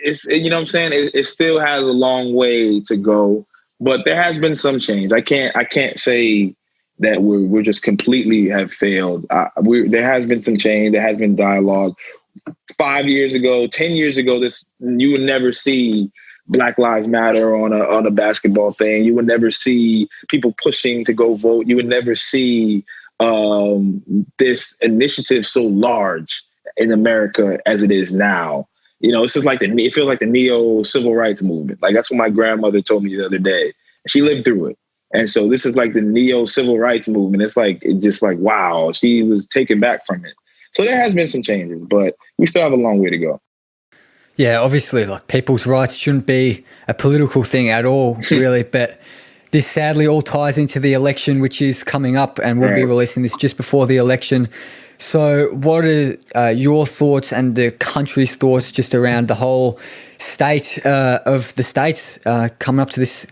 it's, you know what I'm saying? It still has a long way to go, but there has been some change. I can't say that we're just completely have failed. There has been some change. There has been dialogue. 5 years ago, 10 years ago, you would never see Black Lives Matter on a basketball thing. You would never see people pushing to go vote. You would never see this initiative so large in America as it is now. It's just like it feels like the neo civil rights movement. Like that's what my grandmother told me the other day. She lived through it. And so this is like the neo civil rights movement. It's just like, wow, she was taken back from it. So there has been some changes, but we still have a long way to go. Yeah, obviously, like people's rights shouldn't be a political thing at all, really. But this sadly all ties into the election, which is coming up, and we'll be releasing this just before the election. So what are your thoughts and the country's thoughts just around the whole state of the states coming up to this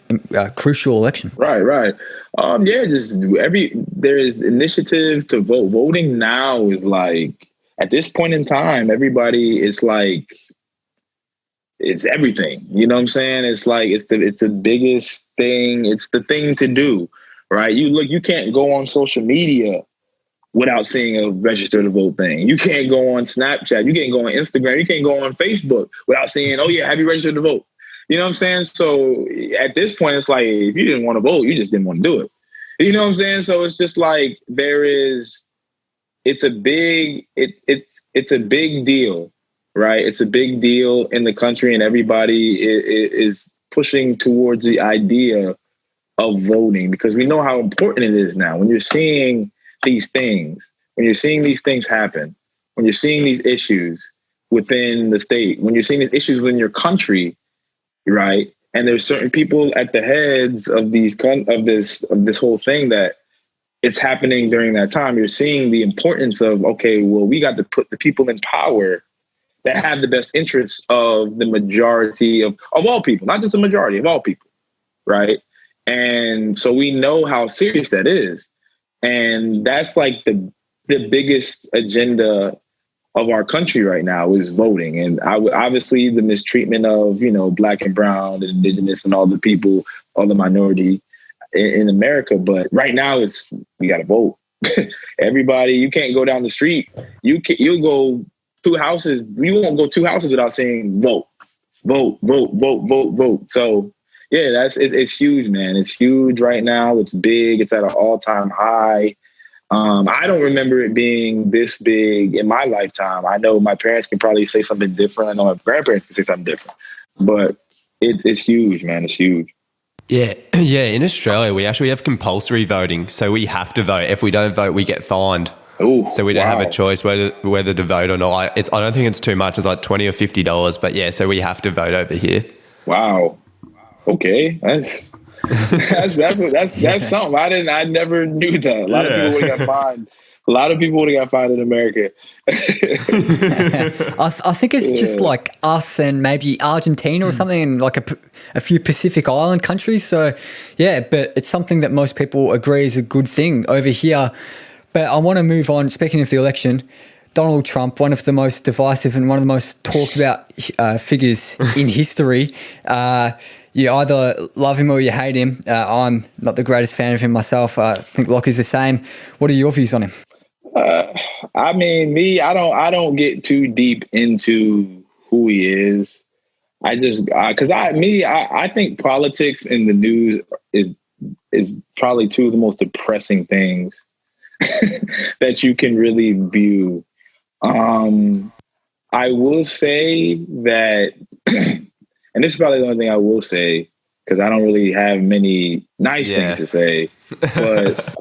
crucial election? Right. There is initiative to vote. Voting now is like, at this point in time, everybody is like, it's everything. You know what I'm saying? It's like, it's the biggest thing. It's the thing to do, right? You can't go on social media without seeing a register to vote thing. You can't go on Snapchat. You can't go on Instagram. You can't go on Facebook without seeing, oh yeah, have you registered to vote? You know what I'm saying? So at this point, it's like, if you didn't want to vote, you just didn't want to do it. You know what I'm saying? So it's just like, it's a big deal, right? It's a big deal in the country, and everybody is pushing towards the idea of voting because we know how important it is now. When you're seeing these things, happen, when you're seeing these issues within the state, when you're seeing these issues within your country, right? And there's certain people at the heads of this whole thing that it's happening during that time. You're seeing the importance of, okay, well, we got to put the people in power that have the best interests of the majority of all people, not just the majority of all people, right? And so we know how serious that is. And that's like the biggest agenda of our country right now is voting. And obviously the mistreatment of, Black and brown and indigenous and all the people, all the minority in America. But right now we got to vote. Everybody, you can't go down the street. You'll go 2 houses. You won't go 2 houses without saying vote, vote, vote, vote, vote, vote. So Yeah, it's huge, man. It's huge right now. It's big. It's at an all-time high. I don't remember it being this big in my lifetime. I know my parents can probably say something different. I know my grandparents can say something different, but it's huge, man. It's huge. Yeah, yeah. In Australia, we actually have compulsory voting, so we have to vote. If we don't vote, we get fined. Ooh, so we don't have a choice whether to vote or not. I don't think it's too much. It's like $20 or $50, but yeah. So we have to vote over here. Wow. Okay, that's something. I never knew that. A lot of people would have got fined. A lot of people would have got fined in America. I think it's just like us and maybe Argentina or something, and like a few Pacific Island countries. So, yeah, but it's something that most people agree is a good thing over here. But I want to move on. Speaking of the election, Donald Trump, one of the most divisive and one of the most talked about figures in history. You either love him or you hate him. I'm not the greatest fan of him myself. I think Lockie's the same. What are your views on him? I mean, me, I don't get too deep into who he is. I just because I think politics and the news is probably two of the most depressing things that you can really view. I will say that, and this is probably the only thing I will say because I don't really have many nice things to say, but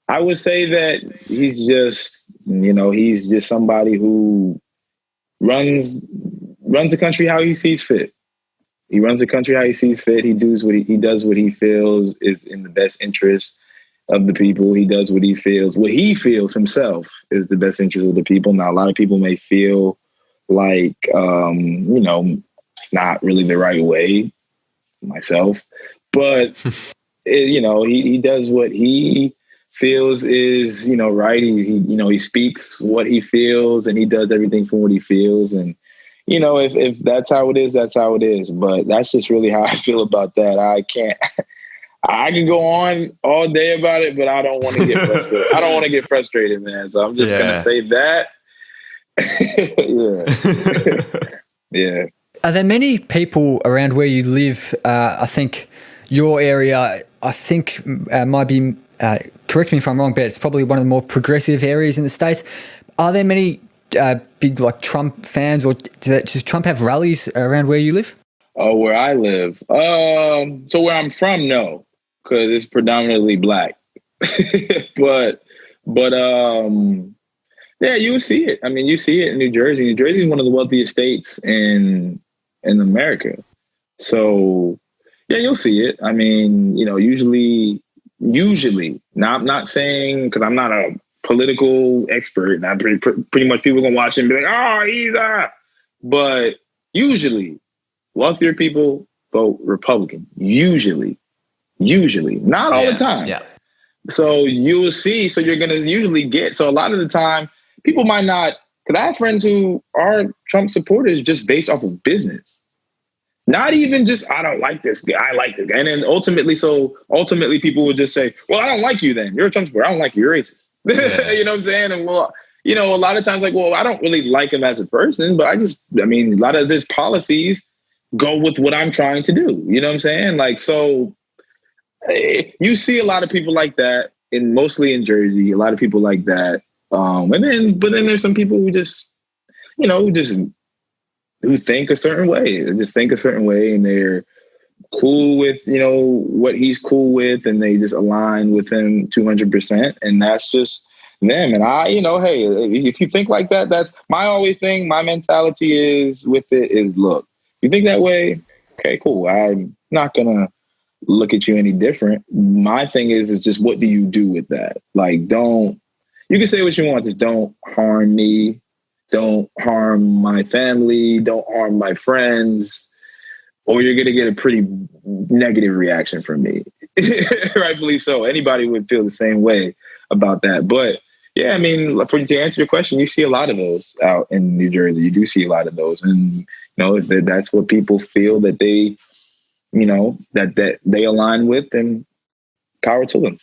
I would say that he's just somebody who runs the country how he sees fit. He runs the country how he sees fit. He does what he feels is in the best interest of the people. He does what he feels himself is the best interest of the people. Now, a lot of people may feel like, not really the right way, myself, but he does what he feels is, right. He speaks what he feels and he does everything from what he feels. And, if that's how it is, that's how it is. But that's just really how I feel about that. I can go on all day about it, but I don't want to get frustrated. I don't want to get frustrated, man. So I'm just going to say that. Yeah. Are there many people around where you live? I think your area, might be, correct me if I'm wrong, but it's probably one of the more progressive areas in the States. Are there many big like Trump fans, or does Trump have rallies around where you live? Oh, where I live? So where I'm from, no, because it's predominantly black. but yeah, you see it. I mean, you see it in New Jersey. New Jersey is one of the wealthiest states in America. So yeah, you'll see it. I mean, usually. Now, I'm not saying because I'm not a political expert, and I'm pretty much people gonna watch it and be like, "Oh, he's a." But usually, wealthier people vote Republican. Usually, not all the time. Yeah. So you'll see. So you're gonna usually get. So a lot of the time, people might not. Because I have friends who are Trump supporters just based off of business. Not even just, I don't like this guy, I like this guy. And then ultimately people would just say, well, I don't like you then. You're a Trump supporter. I don't like you. You're racist. Yeah. You know what I'm saying? And a lot of times like, well, I don't really like him as a person, but a lot of his policies go with what I'm trying to do. You know what I'm saying? Like, so you see a lot of people like that, and mostly in Jersey, a lot of people like that. But then there's some people who just, who think a certain way. They just think a certain way, and they're cool with, what he's cool with, and they just align with him 200%. And that's just them. And hey, if you think like that, that's my always thing. My mentality is with it is, look, you think that way? Okay, cool. I'm not going to look at you any different. My thing is just, what do you do with that? Like, you can say what you want, just don't harm me. Don't harm my family. Don't harm my friends, or you're going to get a pretty negative reaction from me. Rightfully so. Anybody would feel the same way about that. But yeah, I mean, to answer your question, you see a lot of those out in New Jersey. You do see a lot of those. And, if that's what people feel that they, that they align with, then power to them.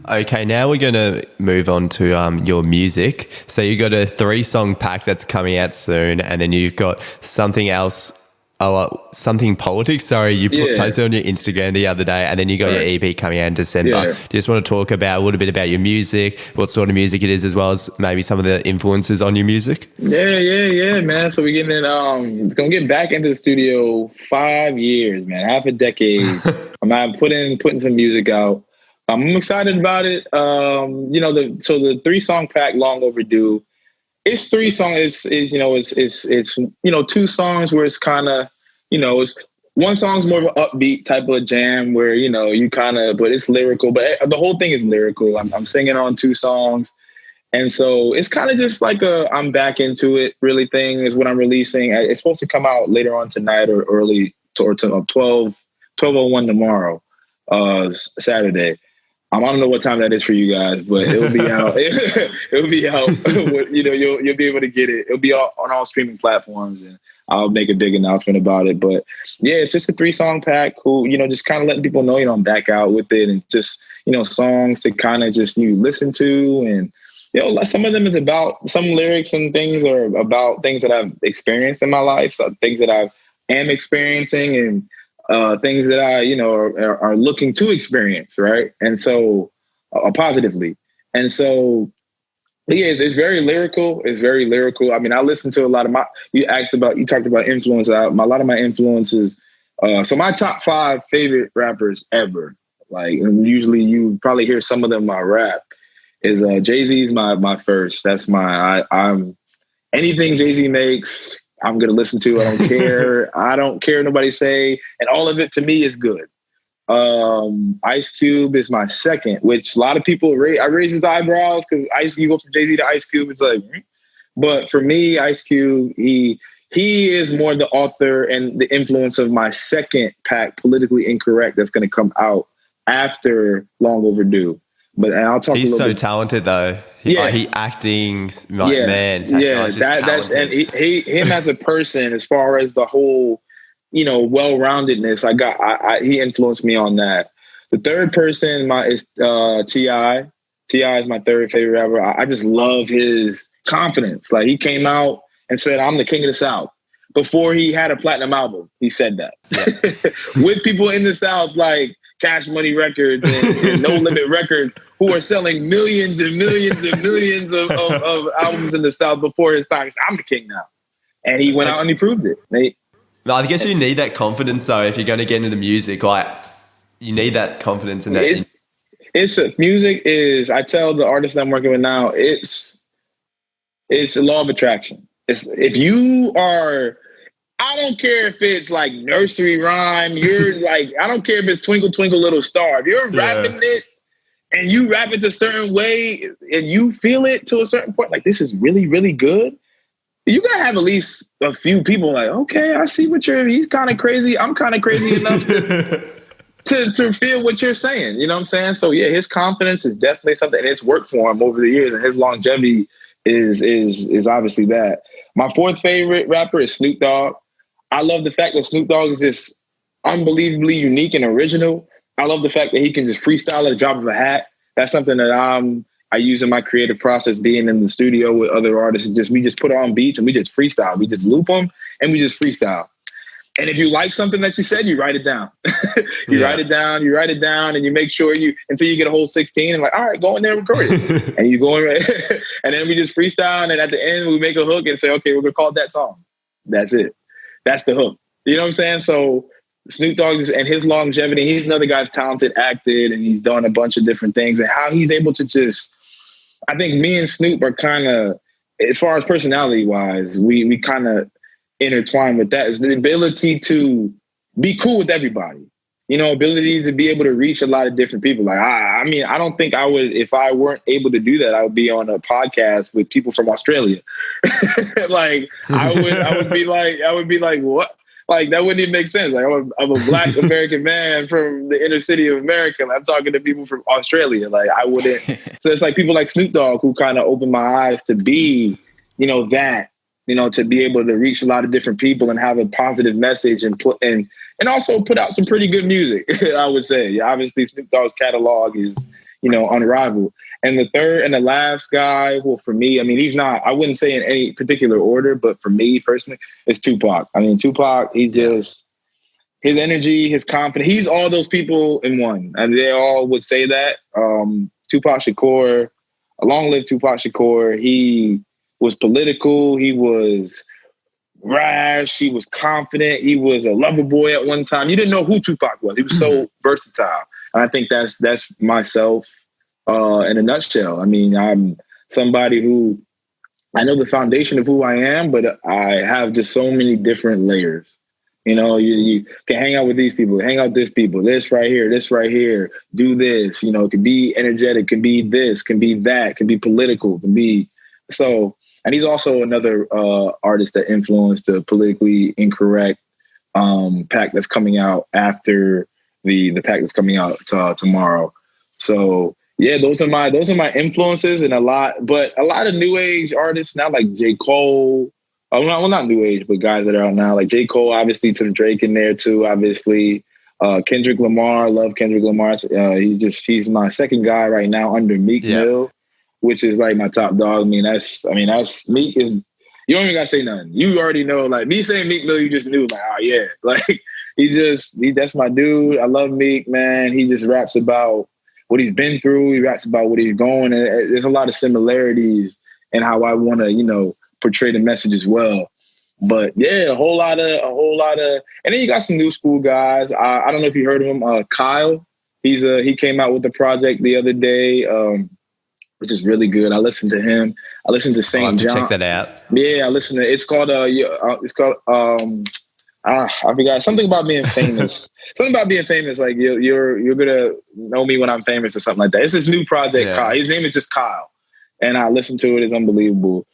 Okay, now we're going to move on to your music. So you got a 3-song pack that's coming out soon, and then you've got something else something politics. Sorry, you posted on your Instagram the other day, and then you got your EP coming out in December. Yeah. Do you just want to talk about a little bit about your music, what sort of music it is, as well as maybe some of the influences on your music? Yeah, man. So we're getting gonna get back into the studio 5 years, man, half a decade. I'm putting some music out. I'm excited about it. The 3-song pack, Long Overdue. It's 3 songs. It's 2 songs where it's kind of, it's one song's more of an upbeat type of jam where, but it's lyrical, but the whole thing is lyrical. I'm singing on 2 songs. And so it's kind of just like I'm back into it really thing is what I'm releasing. It's supposed to come out later on tonight or early or 12:01 tomorrow, Saturday. I don't know what time that is for you guys, but it'll be out. It'll be out. You'll be able to get it. It'll be on all streaming platforms, and I'll make a big announcement about it. But yeah, it's just a 3-song pack. Cool. Just kind of letting people know, I'm back out with it, and just songs to kind of just you listen to, and some of them is about some lyrics and things are about things that I've experienced in my life, so things that I am experiencing, and things that I, are looking to experience, right? And so, positively. And so, yeah, it's very lyrical. It's very lyrical. I mean, I listen to a lot of you talked about influence. A lot of my influences. So my top 5 favorite rappers ever, and usually you probably hear some of them in my rap, is Jay-Z's my first. That's I'm anything Jay-Z makes, I'm going to listen to. I don't care. I don't care nobody say. And all of it to me is good. Ice Cube is my second, which a lot of people I raise his eyebrows because you go from Jay-Z to Ice Cube. It's like, but for me, Ice Cube, he is more the author and the influence of my second pack, Politically Incorrect, that's going to come out after Long Overdue. But I'll talk. He's a little so bit. Talented though. He acting man. That's and him as a person, as far as the whole, well-roundedness. He influenced me on that. The third person is T.I. T.I. is my third favorite rapper. I just love his confidence. Like he came out and said, "I'm the king of the South." Before he had a platinum album, he said that with people in the South like Cash Money Records and No Limit Records, who are selling millions and millions and millions of albums in the South before his time. He said, "I'm the king now." And he went out and he proved it. No, I guess you need that confidence though if you're going to get into the music. Like you need that confidence in that. Music is. I tell the artists I'm working with now, it's a law of attraction. If you are. I don't care if it's like nursery rhyme. You're like, I don't care if it's Twinkle Twinkle Little Star. If you're rapping it and you rap it a certain way and you feel it to a certain point, like this is really, really good. You gotta have at least a few people like, okay, I see he's kind of crazy. I'm kind of crazy enough to feel what you're saying. You know what I'm saying? So yeah, his confidence is definitely something, and it's worked for him over the years, and his longevity is obviously that. My 4th favorite rapper is Snoop Dogg. I love the fact that Snoop Dogg is just unbelievably unique and original. I love the fact that he can just freestyle at a drop of a hat. That's something that I use in my creative process, being in the studio with other artists. We just put on beats and we just freestyle. We just loop them and we just freestyle. And if you like something that you said, you write it down. You write it down, and you make sure until you get a whole 16 and like, all right, go in there and record it. And you go in, and then we just freestyle. And at the end, we make a hook and say, okay, we're going to call it that song. That's it. That's the hook. You know what I'm saying? So Snoop Dogg and his longevity, he's another guy's talented, acted, and he's done a bunch of different things. And how he's able to I think me and Snoop are kind of, as far as personality wise, we kind of intertwine with that. Is the ability to be cool with everybody. Ability to be able to reach a lot of different people. Like, I mean, I don't think I would, if I weren't able to do that, I would be on a podcast with people from Australia. Like, I would be like, what? Like, that wouldn't even make sense. Like, I'm a Black American man from the inner city of America. Like, I'm talking to people from Australia. Like, I wouldn't. So it's like people like Snoop Dogg who kind of opened my eyes to be, to be able to reach a lot of different people and have a positive message and also put out some pretty good music, I would say. Obviously, Snoop Dogg's catalog is, unrivaled. And the third and the last guy, well, for me, I mean, he's not, I wouldn't say in any particular order, but for me personally, it's Tupac. I mean, Tupac, he's just, his energy, his confidence, he's all those people in one. And they all would say that. Tupac Shakur, long live Tupac Shakur. He was political. He was rash. He was confident. He was a lover boy at one time. You didn't know who Tupac was. He was so versatile. And I think that's myself in a nutshell. I mean, I'm somebody who, I know the foundation of who I am, but I have just so many different layers. You know, you can hang out with these people, hang out with this people, this right here, do this. You know, it can be energetic, can be this, can be that, can be political, can be so. And he's also another artist that influenced the politically incorrect pack that's coming out after the pack that's coming out tomorrow. So yeah, those are my influences, and a lot of new age artists now, like J. Cole. Well, not new age, but guys that are out now, like J. Cole, obviously, some Drake in there too, obviously. Kendrick Lamar, love Kendrick Lamar. He's my second guy right now under Meek Mill, which is like my top dog. I mean, that's Meek is, you don't even gotta say nothing. You already know, like me saying Meek Mill, you just knew, like, oh yeah. Like that's my dude. I love Meek, man. He just raps about what he's been through. He raps about what he's going. And there's a lot of similarities in how I want to, portray the message as well. But yeah, a whole lot of, and then you got some new school guys. I don't know if you heard of him, Kyle. He came out with the project the other day, which is really good. I listened to him. I listened to St. John. Check that out. Yeah, I listened to. It's called I forgot something about being famous. Something about being famous. Like you're gonna know me when I'm famous or something like that. It's this new project. Yeah. Kyle. His name is just Kyle, and I listened to it. It's unbelievable.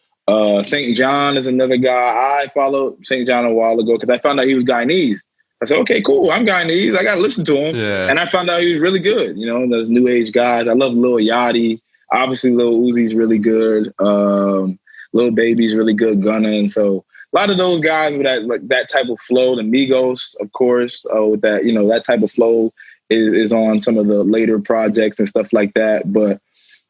St. John is another guy. I followed St. John a while ago because I found out he was Guyanese. I said, okay, cool. I'm Guyanese. I got to listen to him. Yeah. And I found out he was really good. Those new age guys. I love Lil Yachty. Obviously, Lil Uzi's really good. Lil Baby's really good, Gunna. And so a lot of those guys with that type of flow, the Migos, of course, with that, that type of flow is on some of the later projects and stuff like that. But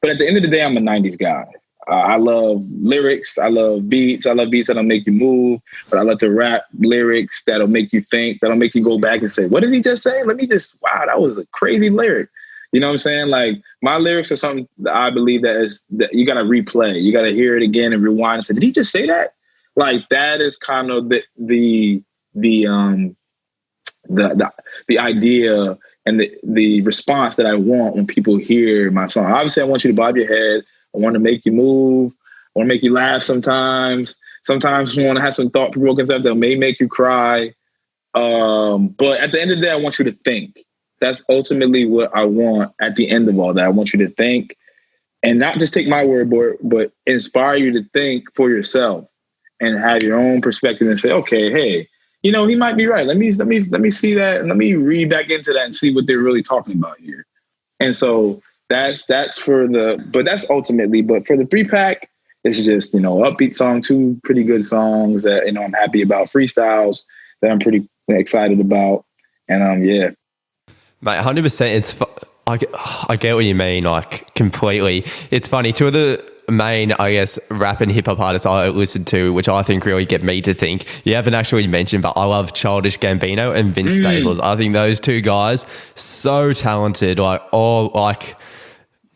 at the end of the day, I'm a 90s guy. I love lyrics. I love beats. I love beats that'll make you move. But I love to rap lyrics that'll make you think, that'll make you go back and say, what did he just say? Wow, that was a crazy lyric. You know what I'm saying? Like, my lyrics are something that I believe that you got to replay. You got to hear it again and rewind and say, did he just say that? Like, that is kind of the idea and the response that I want when people hear my song. Obviously, I want you to bob your head. I want to make you move. I want to make you laugh sometimes. Sometimes you want to have some thought-provoking stuff that may make you cry. But at the end of the day, I want you to think. That's ultimately what I want at the end of all that. I want you to think and not just take my word for it, but inspire you to think for yourself and have your own perspective and say, okay, hey, he might be right. Let me see that and let me read back into that and see what they're really talking about here. And so that's for but that's ultimately, but for the 3-pack, it's just, upbeat song, 2 pretty good songs that, I'm happy about, freestyles that I'm pretty excited about. And yeah. Mate, 100%. I get what you mean, like, completely. It's funny. 2 of the main, I guess, rap and hip hop artists I listen to, which I think really get me to think. You haven't actually mentioned, but I love Childish Gambino and Vince Staples. I think those 2 guys, so talented.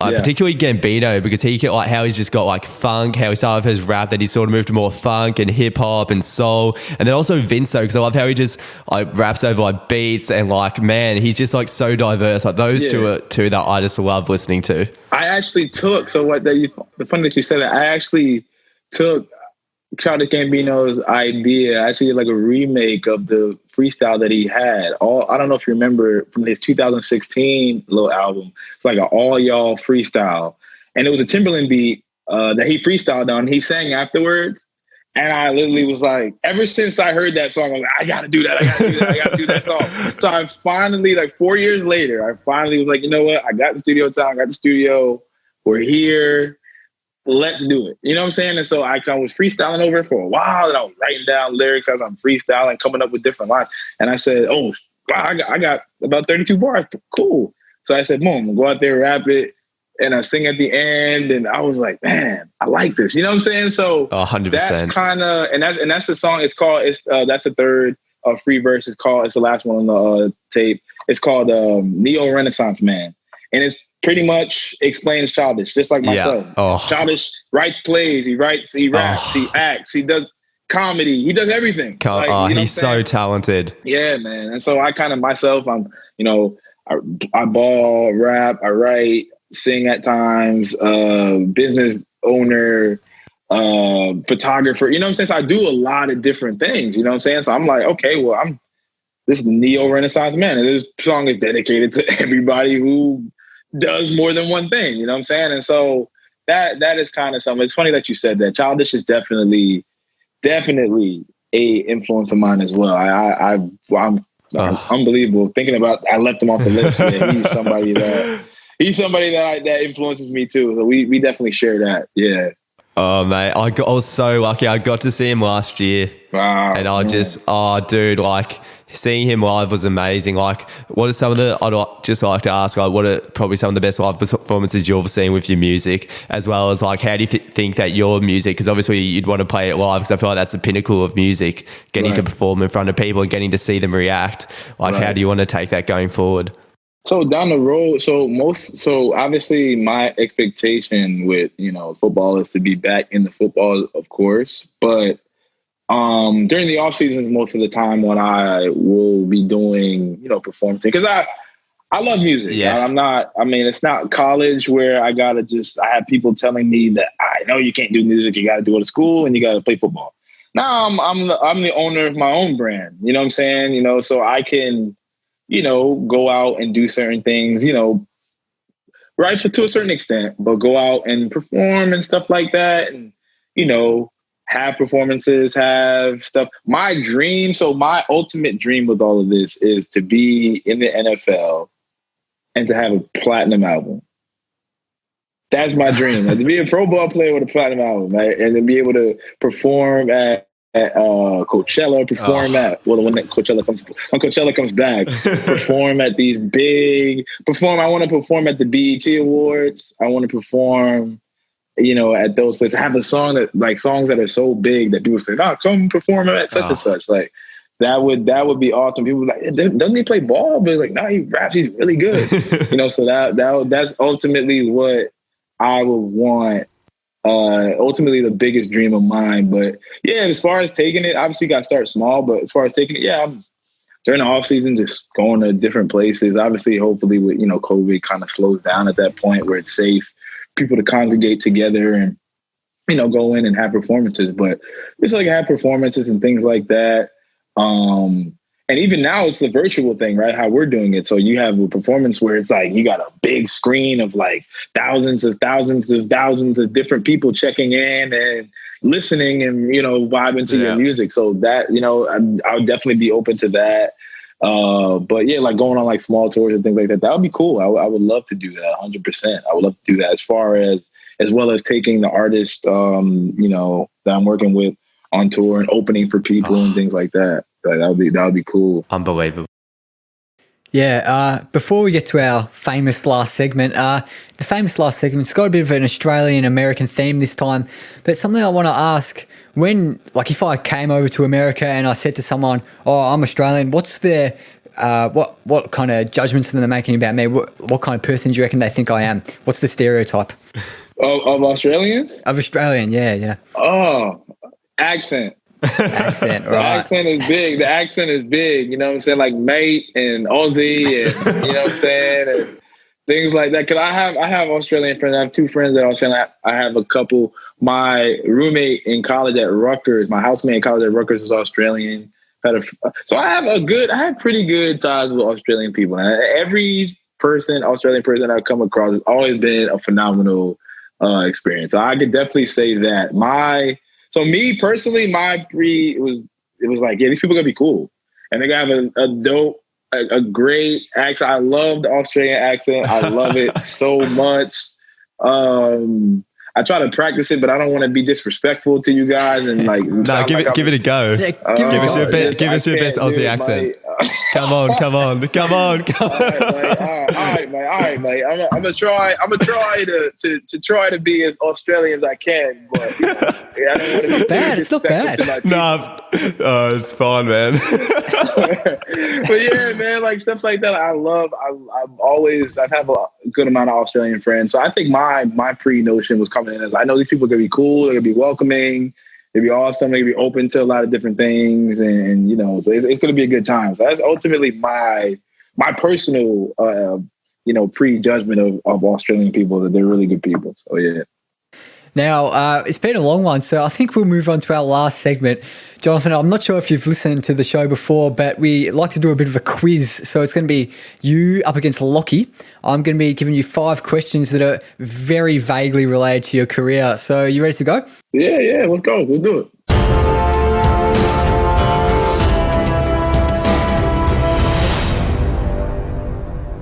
Particularly Gambino, because he can, how he's just got funk, how he started with his rap, that he sort of moved to more funk and hip hop and soul. And then also Vince, though, because I love how he just raps over beats and man, he's just so diverse. Those 2 are 2 that I just love listening to. I actually took, the funny that you said that, I actually took Childish Gambino's idea. I actually did a remake of the freestyle that he had. I don't know if you remember from his 2016 little album. It's like an all y'all freestyle. And it was a Timberland beat that he freestyled on. He sang afterwards. And I literally was like, ever since I heard that song, I was like, I gotta do that. I gotta do that song. So I finally, 4 years later, I finally was like, you know what? I got the studio time. I got the studio. We're here. Let's do it. You know what I'm saying? And so I was freestyling over it for a while, and I was writing down lyrics as I'm freestyling, coming up with different lines. And I said, oh, wow, I got about 32 bars. Cool. So I said, boom, go out there, rap it. and I sing at the end, and I was like, man, I like this. You know what I'm saying? So 100%. that's kind of, and that's the song. It's called. That's the third free verse. It's the last one on the tape. It's called Neo Renaissance Man, and it's pretty much explains Childish, just like myself. Childish writes plays, he writes, he raps, he acts, he does comedy, he does everything. He's so talented. Yeah, man. And so I kind of myself, I'm, I ball, rap, I write, sing at times, business owner, photographer, you know what I'm saying? So I do a lot of different things, you know what I'm saying? So I'm like, okay, well, this is the Neo Renaissance Man. And this song is dedicated to everybody who does more than one thing, you know what I'm saying? And so that is kind of something. It's funny that you said that. Childish is definitely a influence of mine as well. I'm unbelievable. Thinking about, I left him off the list. Man. He's somebody that influences me too. So we definitely share that. Yeah. Oh mate, I was so lucky. I got to see him last year. Wow. And dude, like seeing him live was amazing. Like, what are some of the? I'd just like to ask, like, what are probably some of the best live performances you've seen with your music, as well as like, how do you think that your music? Because obviously you'd want to play it live, because I feel like that's the pinnacle of music, getting to perform in front of people and getting to see them react. Like, how do you want to take that going forward? So down the road, so obviously my expectation with, football is to be back in the football, of course, but during the off seasons, most of the time when I will be doing, performing, because I love music. Yeah. It's not college where I have people telling me that I know you can't do music. You got to go to school and you got to play football. Now I'm the owner of my own brand, you know what I'm saying? So I can, go out and do certain things, right, to a certain extent, but go out and perform and stuff like that. And, have performances, have stuff. My ultimate dream with all of this is to be in the NFL and to have a platinum album. That's my dream. Like, to be a pro ball player with a platinum album, right? And to be able to perform at Coachella, when Coachella comes back, perform at these I want to perform at the BET Awards. I want to perform, at those places. I have a song songs that are so big that people say, come perform at such and such. Like, that would be awesome. People like, doesn't he play ball? But like, no, he raps, he's really good. So that's ultimately what I would want. Ultimately the biggest dream of mine. But yeah, as far as taking it, obviously got to start small, but as far as taking it, I'm during the off season, just going to different places. Obviously, hopefully with, COVID kind of slows down at that point where it's safe, people to congregate together and, go in and have performances. But it's like I have performances and things like that. And even now it's the virtual thing, right? How we're doing it. So you have a performance where it's like you got a big screen of like thousands of different people checking in and listening and, vibing to your music. So that, I would definitely be open to that. But yeah, like going on like small tours and things like that would be cool. I would love to do that 100%. I would love to do that as well as taking the artist, that I'm working with on tour and opening for people and things like that. That would be cool. Unbelievable. Yeah. Before we get to our famous last segment, the famous last segment's got a bit of an Australian-American theme this time, but something I want to ask, if I came over to America and I said to someone, I'm Australian, what's their, what kind of judgments are they making about me? What kind of person do you reckon they think I am? What's the stereotype? Of Australians? Of Australian, yeah. Oh, accent. Accent, right. The accent is big. You know what I'm saying? Like mate and Aussie and, you know what I'm saying? And things like that. Cause I have Australian friends. I have two friends that are Australian. I have a couple. My roommate in college at Rutgers, my housemate in college at Rutgers was Australian. So I have pretty good ties with Australian people. And every Australian person I've come across has always been a phenomenal experience. So I could definitely say that. So me personally, it was like, yeah, these people are gonna be cool. And they gotta have a great accent. I love the Australian accent. I love it so much. I try to practice it, but I don't want to be disrespectful to you guys and like. No, give it a go. Yeah, give us your best Aussie accent. Come on. All right, mate. I'm gonna try to be as Australian as I can, but yeah, I don't want to be bad. It's not bad. It's fine, man. But yeah, man, like stuff like that. I've had a good amount of Australian friends, so I think my pre-notion was coming in as I know these people are gonna be cool, they're gonna be welcoming. It'd be awesome. They'd be open to a lot of different things, and so it's going to be a good time. So that's ultimately my personal, prejudgment of Australian people, that they're really good people. So yeah. Now, it's been a long one, so I think we'll move on to our last segment. Jonathan, I'm not sure if you've listened to the show before, but we like to do a bit of a quiz. So it's going to be you up against Lockie. I'm going to be giving you 5 questions that are very vaguely related to your career. So you ready to go? Yeah, let's go. We'll do it.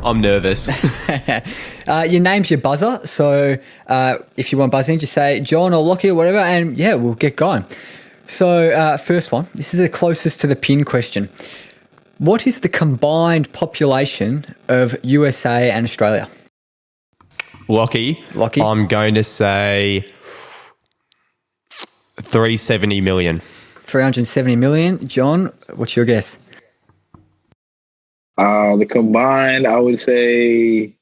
I'm nervous. Your name's your buzzer. So if you want buzzing, just say John or Lockie or whatever, and yeah, we'll get going. So first one, this is the closest to the pin question. What is the combined population of USA and Australia? Lockie. I'm going to say 370 million. 370 million. John, what's your guess? The combined, I would say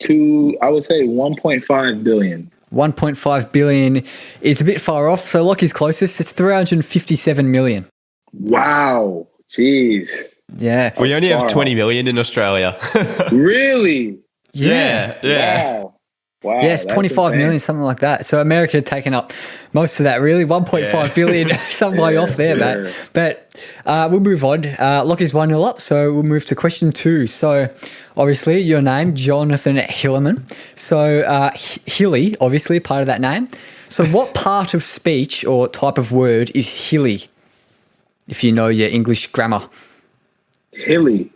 1.5 billion. 1.5 billion is a bit far off. So Lockie's closest. It's 357 million. Wow. Jeez. Yeah. We only have 20 million in Australia. Really? Yeah. Wow. Yes, 25 million, something like that. So America had taken up most of that, really. 1.5 billion, some way off there, mate. But we'll move on. Lockie's 1-0 up, so we'll move to question 2. So obviously your name, Jonathan Hilliman. So hilly, obviously, part of that name. So what part of speech or type of word is hilly, if you know your English grammar? Hilly.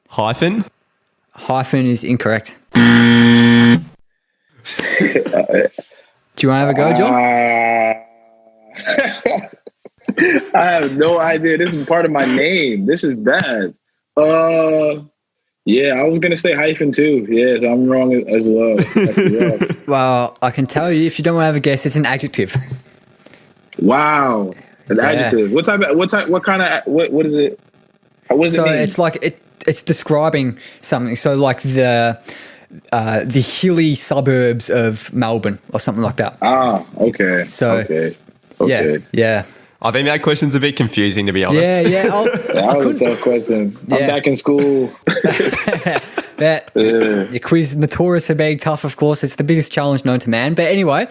Hyphen? Hyphen is incorrect. Do you want to have a go, John? I have no idea. This is part of my name. This is bad. Yeah, I was going to say hyphen too. Yes, I'm wrong as well. That's rough. Well, I can tell you, if you don't want to have a guess, it's an adjective. Wow. An adjective. What is it? What is it So mean? it's like it's describing something. So like the hilly suburbs of Melbourne or something like that. Ah, okay. So okay. Yeah. I think that question's a bit confusing, to be honest. Yeah. That was a tough question. I'm back in school. Your quiz notorious for being tough, of course. It's the biggest challenge known to man. But anyway,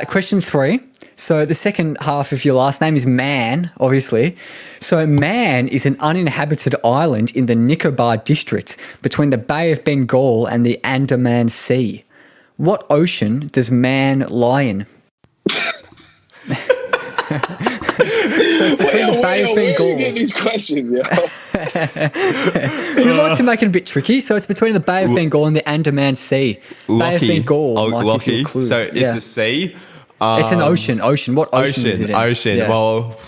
question 3. So the second half of your last name is Man, obviously. So Man is an uninhabited island in the Nicobar district between the Bay of Bengal and the Andaman Sea. What ocean does Man lie in? So it's between the Bay of Bengal. Where are you getting these questions, yo? You like to make it a bit tricky, so it's between the Bay of Bengal and the Andaman Sea. Bay of Bengal might give you a clue. So it's a sea. It's an ocean. What ocean is it in? Ocean. Yeah. Well,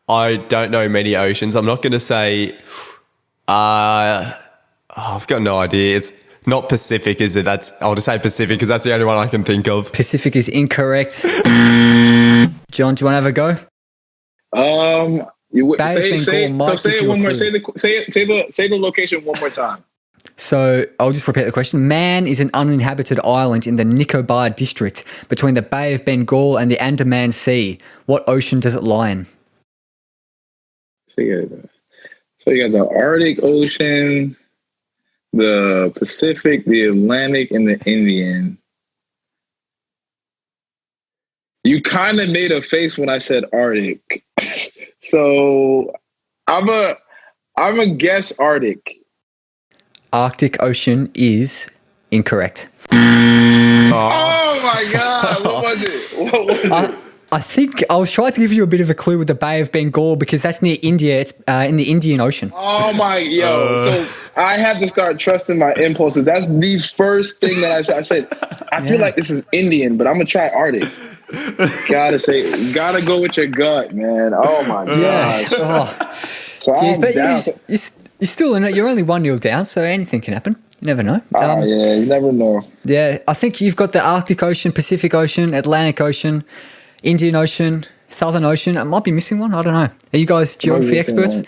I don't know many oceans. I'm not going to say. I've got no idea. It's not Pacific, is it? I'll just say Pacific because that's the only one I can think of. Pacific is incorrect. John, do you want to have a go? Say it one more. Say the location one more time. So I'll just repeat the question. Man is an uninhabited island in the Nicobar district between the Bay of Bengal and the Andaman Sea. What ocean does it lie in? So you got the Arctic Ocean, the Pacific, the Atlantic, and the Indian. You kind of made a face when I said Arctic. So I'm a guess Arctic. Arctic Ocean is incorrect. Oh my God. What was it? I think I was trying to give you a bit of a clue with the Bay of Bengal because that's near India. It's in the Indian Ocean. Oh my, so I have to start trusting my impulses. That's the first thing that I said. I feel like this is Indian, but I'm going to try Arctic. Gotta go with your gut, man. Oh my Yeah. gosh. Oh, So geez, I'm but down. you're still in it. You're only 1-0 down, so anything can happen. You never know. Yeah, you never know. Yeah, I think you've got the Arctic Ocean, Pacific Ocean, Atlantic Ocean, Indian Ocean, Southern Ocean. I might be missing one. I don't know. Are you guys geography experts?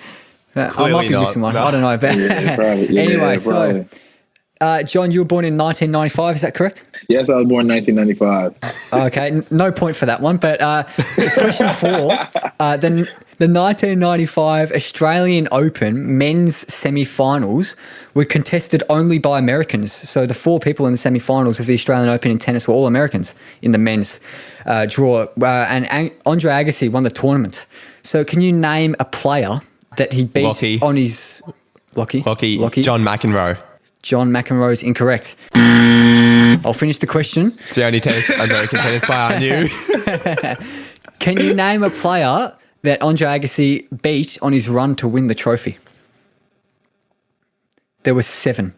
I might be not, missing one. no. I don't know. But Yeah, probably. Yeah, anyway, probably. so John, you were born in 1995. Is that correct? Yes, I was born in 1995. Okay, no point for that one. But question 4, the 1995 Australian Open men's semi-finals were contested only by Americans. So the 4 people in the semi-finals of the Australian Open in tennis were all Americans in the men's draw. And Andre Agassi won the tournament. So can you name a player that he beat Lockie. on his... Lockie? John McEnroe. John McEnroe is incorrect. I'll finish the question. It's the only American tennis player I knew. Can you name a player that Andre Agassi beat on his run to win the trophy? There were 7.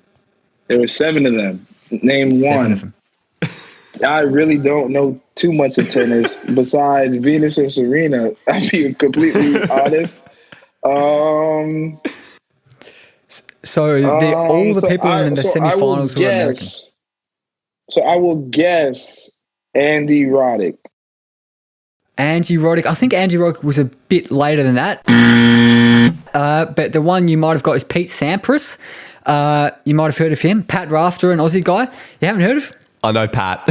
There were 7 of them. Name 7 one. of them. I really don't know too much of tennis besides Venus and Serena. I'll be completely honest. So all the people in the semi-finals were American. So I will guess Andy Roddick. Andy Roddick. I think Andy Roddick was a bit later than that. But the one you might have got is Pete Sampras. You might have heard of him. Pat Rafter, an Aussie guy. You haven't heard of? I know Pat.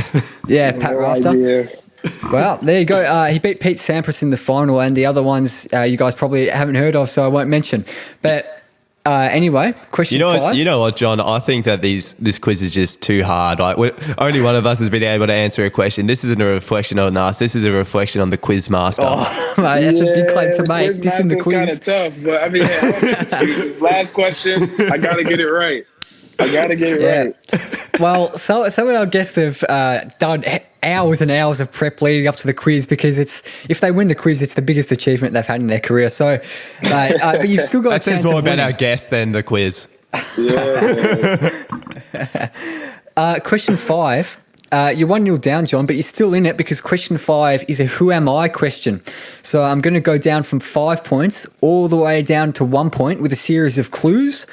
Yeah, Pat No Rafter. idea. Well, there you go. He beat Pete Sampras in the final, and the other ones you guys probably haven't heard of, so I won't mention. But anyway, question 5. You know what, John? I think that this quiz is just too hard. Like, only one of us has been able to answer a question. This isn't a reflection on us. This is a reflection on the quiz master. Oh, mate, that's a big claim to make. This in the quiz. Kind of tough, but I mean, I don't make excuses. Last question, I gotta get it right. Right. Well, some of our guests have done hours and hours of prep leading up to the quiz because if they win the quiz, it's the biggest achievement they've had in their career. So, but you've still got That a chance says more of about winning. our guests than the quiz. Yeah. Question 5. You're 1-0 down, John, but you're still in it because question 5 is a who am I question. So I'm going to go down from 5 points all the way down to 1 point with a series of clues.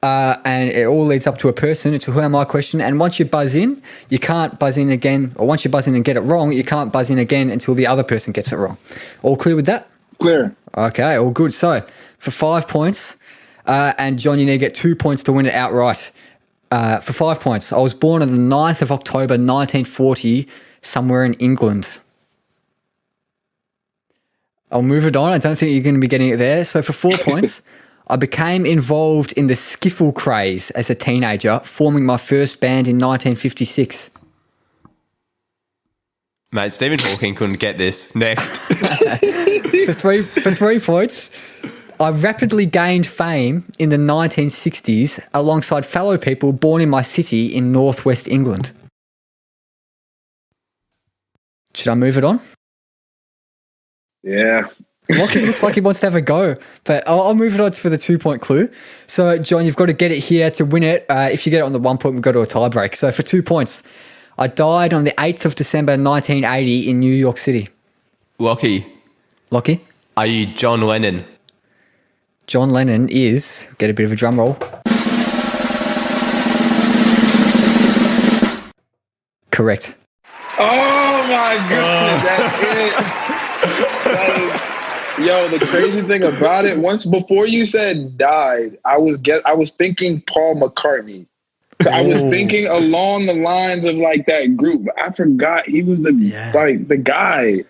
And it all leads up to a person. It's a who am I question. And once you buzz in, you can't buzz in again. Or once you buzz in and get it wrong, you can't buzz in again until the other person gets it wrong. All clear with that? Clear. Okay, all good. So for 5 points, and John, you need to get 2 points to win it outright. For 5 points, I was born on the 9th of October, 1940, somewhere in England. I'll move it on. I don't think you're going to be getting it there. So for 4 points, I became involved in the skiffle craze as a teenager, forming my first band in 1956. Mate, Stephen Hawking couldn't get this. Next. For 3 points, I rapidly gained fame in the 1960s alongside fellow people born in my city in northwest England. Should I move it on? Yeah. Lockie looks like he wants to have a go, but I'll move it on for the 2 point clue. So, John, you've got to get it here to win it. If you get it on the 1 point, we'll go to a tie break. So, for 2 points, I died on the 8th of December, 1980 in New York City. Lockie, are you John Lennon? John Lennon is, get a bit of a drum roll. Correct. Oh my goodness, that's it. That is, yo, the crazy thing about it, before you said died, I was thinking Paul McCartney. So I was thinking along the lines of like that group. I forgot he was the guy.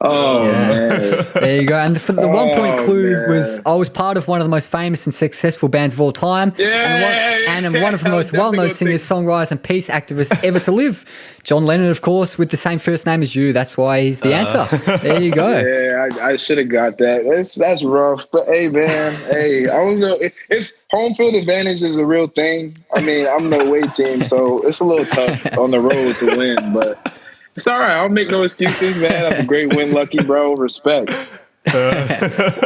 Oh man. There you go. And for the 1 point clue was I was part of one of the most famous and successful bands of all time. And one of the most well-known singers, songwriters, and peace activists ever to live. John Lennon, of course, with the same first name as you. That's why he's the answer. There you go. Yeah, I should have got that. That's rough. But hey, man, it's home field advantage is a real thing. I mean, I'm the away team, so it's a little tough on the road to win, but it's all right. I'll make no excuses, man. That's a great win, Lucky, bro. Respect.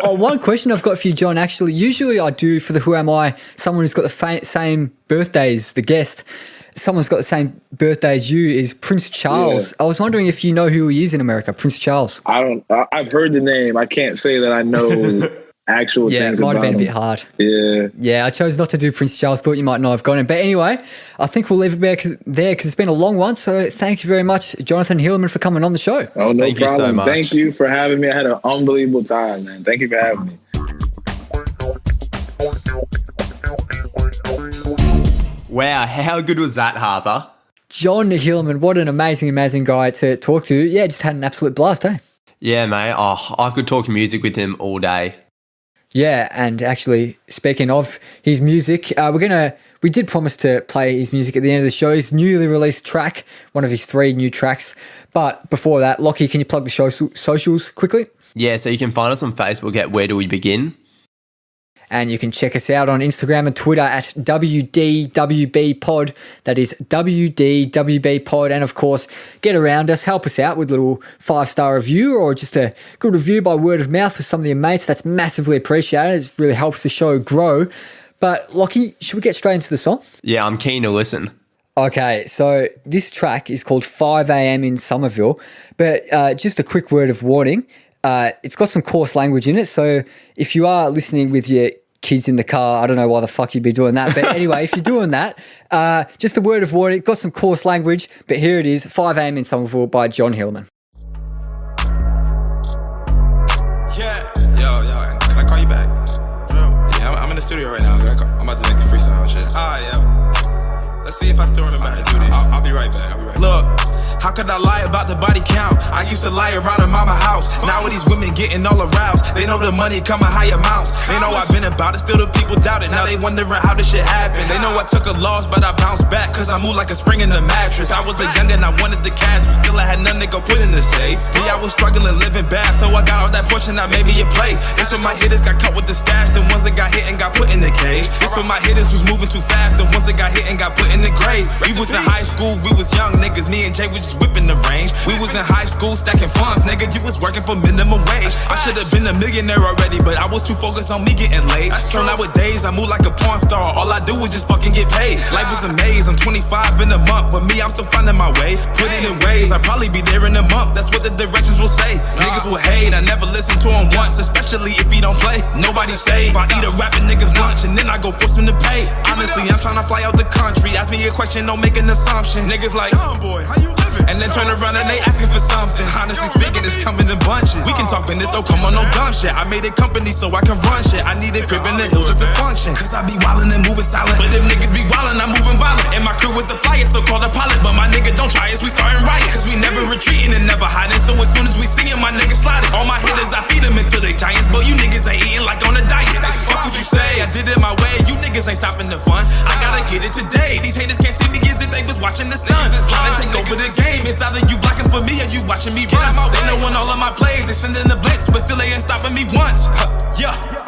One question I've got for you, John, actually. Usually I do for the Who Am I, someone who's got the same birthday as the guest. someone's got the same birthday as you is Prince Charles. I was wondering if you know who he is in America, Prince Charles. I've heard the name. I can't say that I know actual things it might have been about a bit him. hard. Yeah. I chose not to do Prince Charles. Thought you might not have got him. But anyway, I think we'll leave it there because it's been a long one. So thank you very much, Jonathan Hilliman, for coming on the show. Oh, no Thank you problem. so much. Thank you for having me. I had an unbelievable time, man. Thank you for having me. Wow, how good was that, Harper? Jon Hilliman, what an amazing guy to talk to. Yeah, just had an absolute blast, eh? Yeah, mate. Oh, I could talk music with him all day. Yeah, and actually, speaking of his music, we did promise to play his music at the end of the show. His newly released track, one of his 3 new tracks. But before that, Lockie, can you plug the socials quickly? Yeah, so you can find us on Facebook at Where Do We Begin? And you can check us out on Instagram and Twitter at WDWBpod. That is WDWBpod. And of course, get around us, help us out with a little 5-star review or just a good review by word of mouth with some of your mates. That's massively appreciated. It really helps the show grow. But Lockie, should we get straight into the song? Yeah, I'm keen to listen. Okay, so this track is called 5 a.m. in Somerville. But just a quick word of warning. It's got some coarse language in it, so if you are listening with your kids in the car, I don't know why the fuck you'd be doing that. But anyway, if you're doing that, just a word of warning. It's got some coarse language, but here it is, 5 a.m. in Somerville by Jon Hilliman. Yeah, yo, can I call you back? Yeah, I'm in the studio right now. I'm about to make the freestyle and shit. Yeah. Let's see if I still remember how to do this. I'll be right back. Look. How could I lie about the body count? I used to lie around her mama house. Now with these women getting all aroused, they know the money come in high amounts. They know I've been about it, still the people doubt it. Now they wondering how this shit happened. They know I took a loss, but I bounced back, cause I moved like a spring in the mattress. I was a young and I wanted the cash, but still I had nothing to go put in the safe. Me, I was struggling, living bad, so I got all that portion, I made me a play. It's when my hitters got caught with the stash, the ones that got hit and got put in the cage. It's when my hitters was moving too fast, the ones that got hit and got put in the grave. We was in high school, we was young niggas, me and Jay was just whipping the range. We was in high school stacking funds, nigga, you was working for minimum wage. I should have been a millionaire already, but I was too focused on me getting laid. So nowadays I move like a porn star, all I do is just fucking get paid. Life is a maze, I'm 25 in a month, but me, I'm still finding my way. Put it in waves, I'll probably be there in a month, that's what the directions will say. Niggas will hate, I never listen to him once, especially if he don't play. Nobody save, I eat a rapping nigga's lunch and then I go force him to pay. Honestly, I'm trying to fly out the country, ask me a question, don't make an assumption. Niggas like, John boy, how you living? And then turn around and they asking for something. Honestly speaking, it's coming in bunches. We can talk business, though, come on, no dumb shit. I made a company so I can run shit. I need a crib in the hills just to function. Cause I be wildin' and moving silent, but them niggas be wildin', I'm moving violent. And my crew was the flyest, so called a pilot. But my nigga don't try us, we starting riots. Cause we never retreating and never hiding. So as soon as we see him, my niggas sliding. All my hitters, I feed them until they giants. But you niggas ain't eating like on a diet. Fuck what you say, I did it my way. You niggas ain't stopping the fun. I gotta get it today. These haters can't see me as if they was watching the sun. Trying to take over the game. It's either you blocking for me or you watching me run. They know when all of my plays, they sending the blitz, but still they ain't stopping me once. Yeah.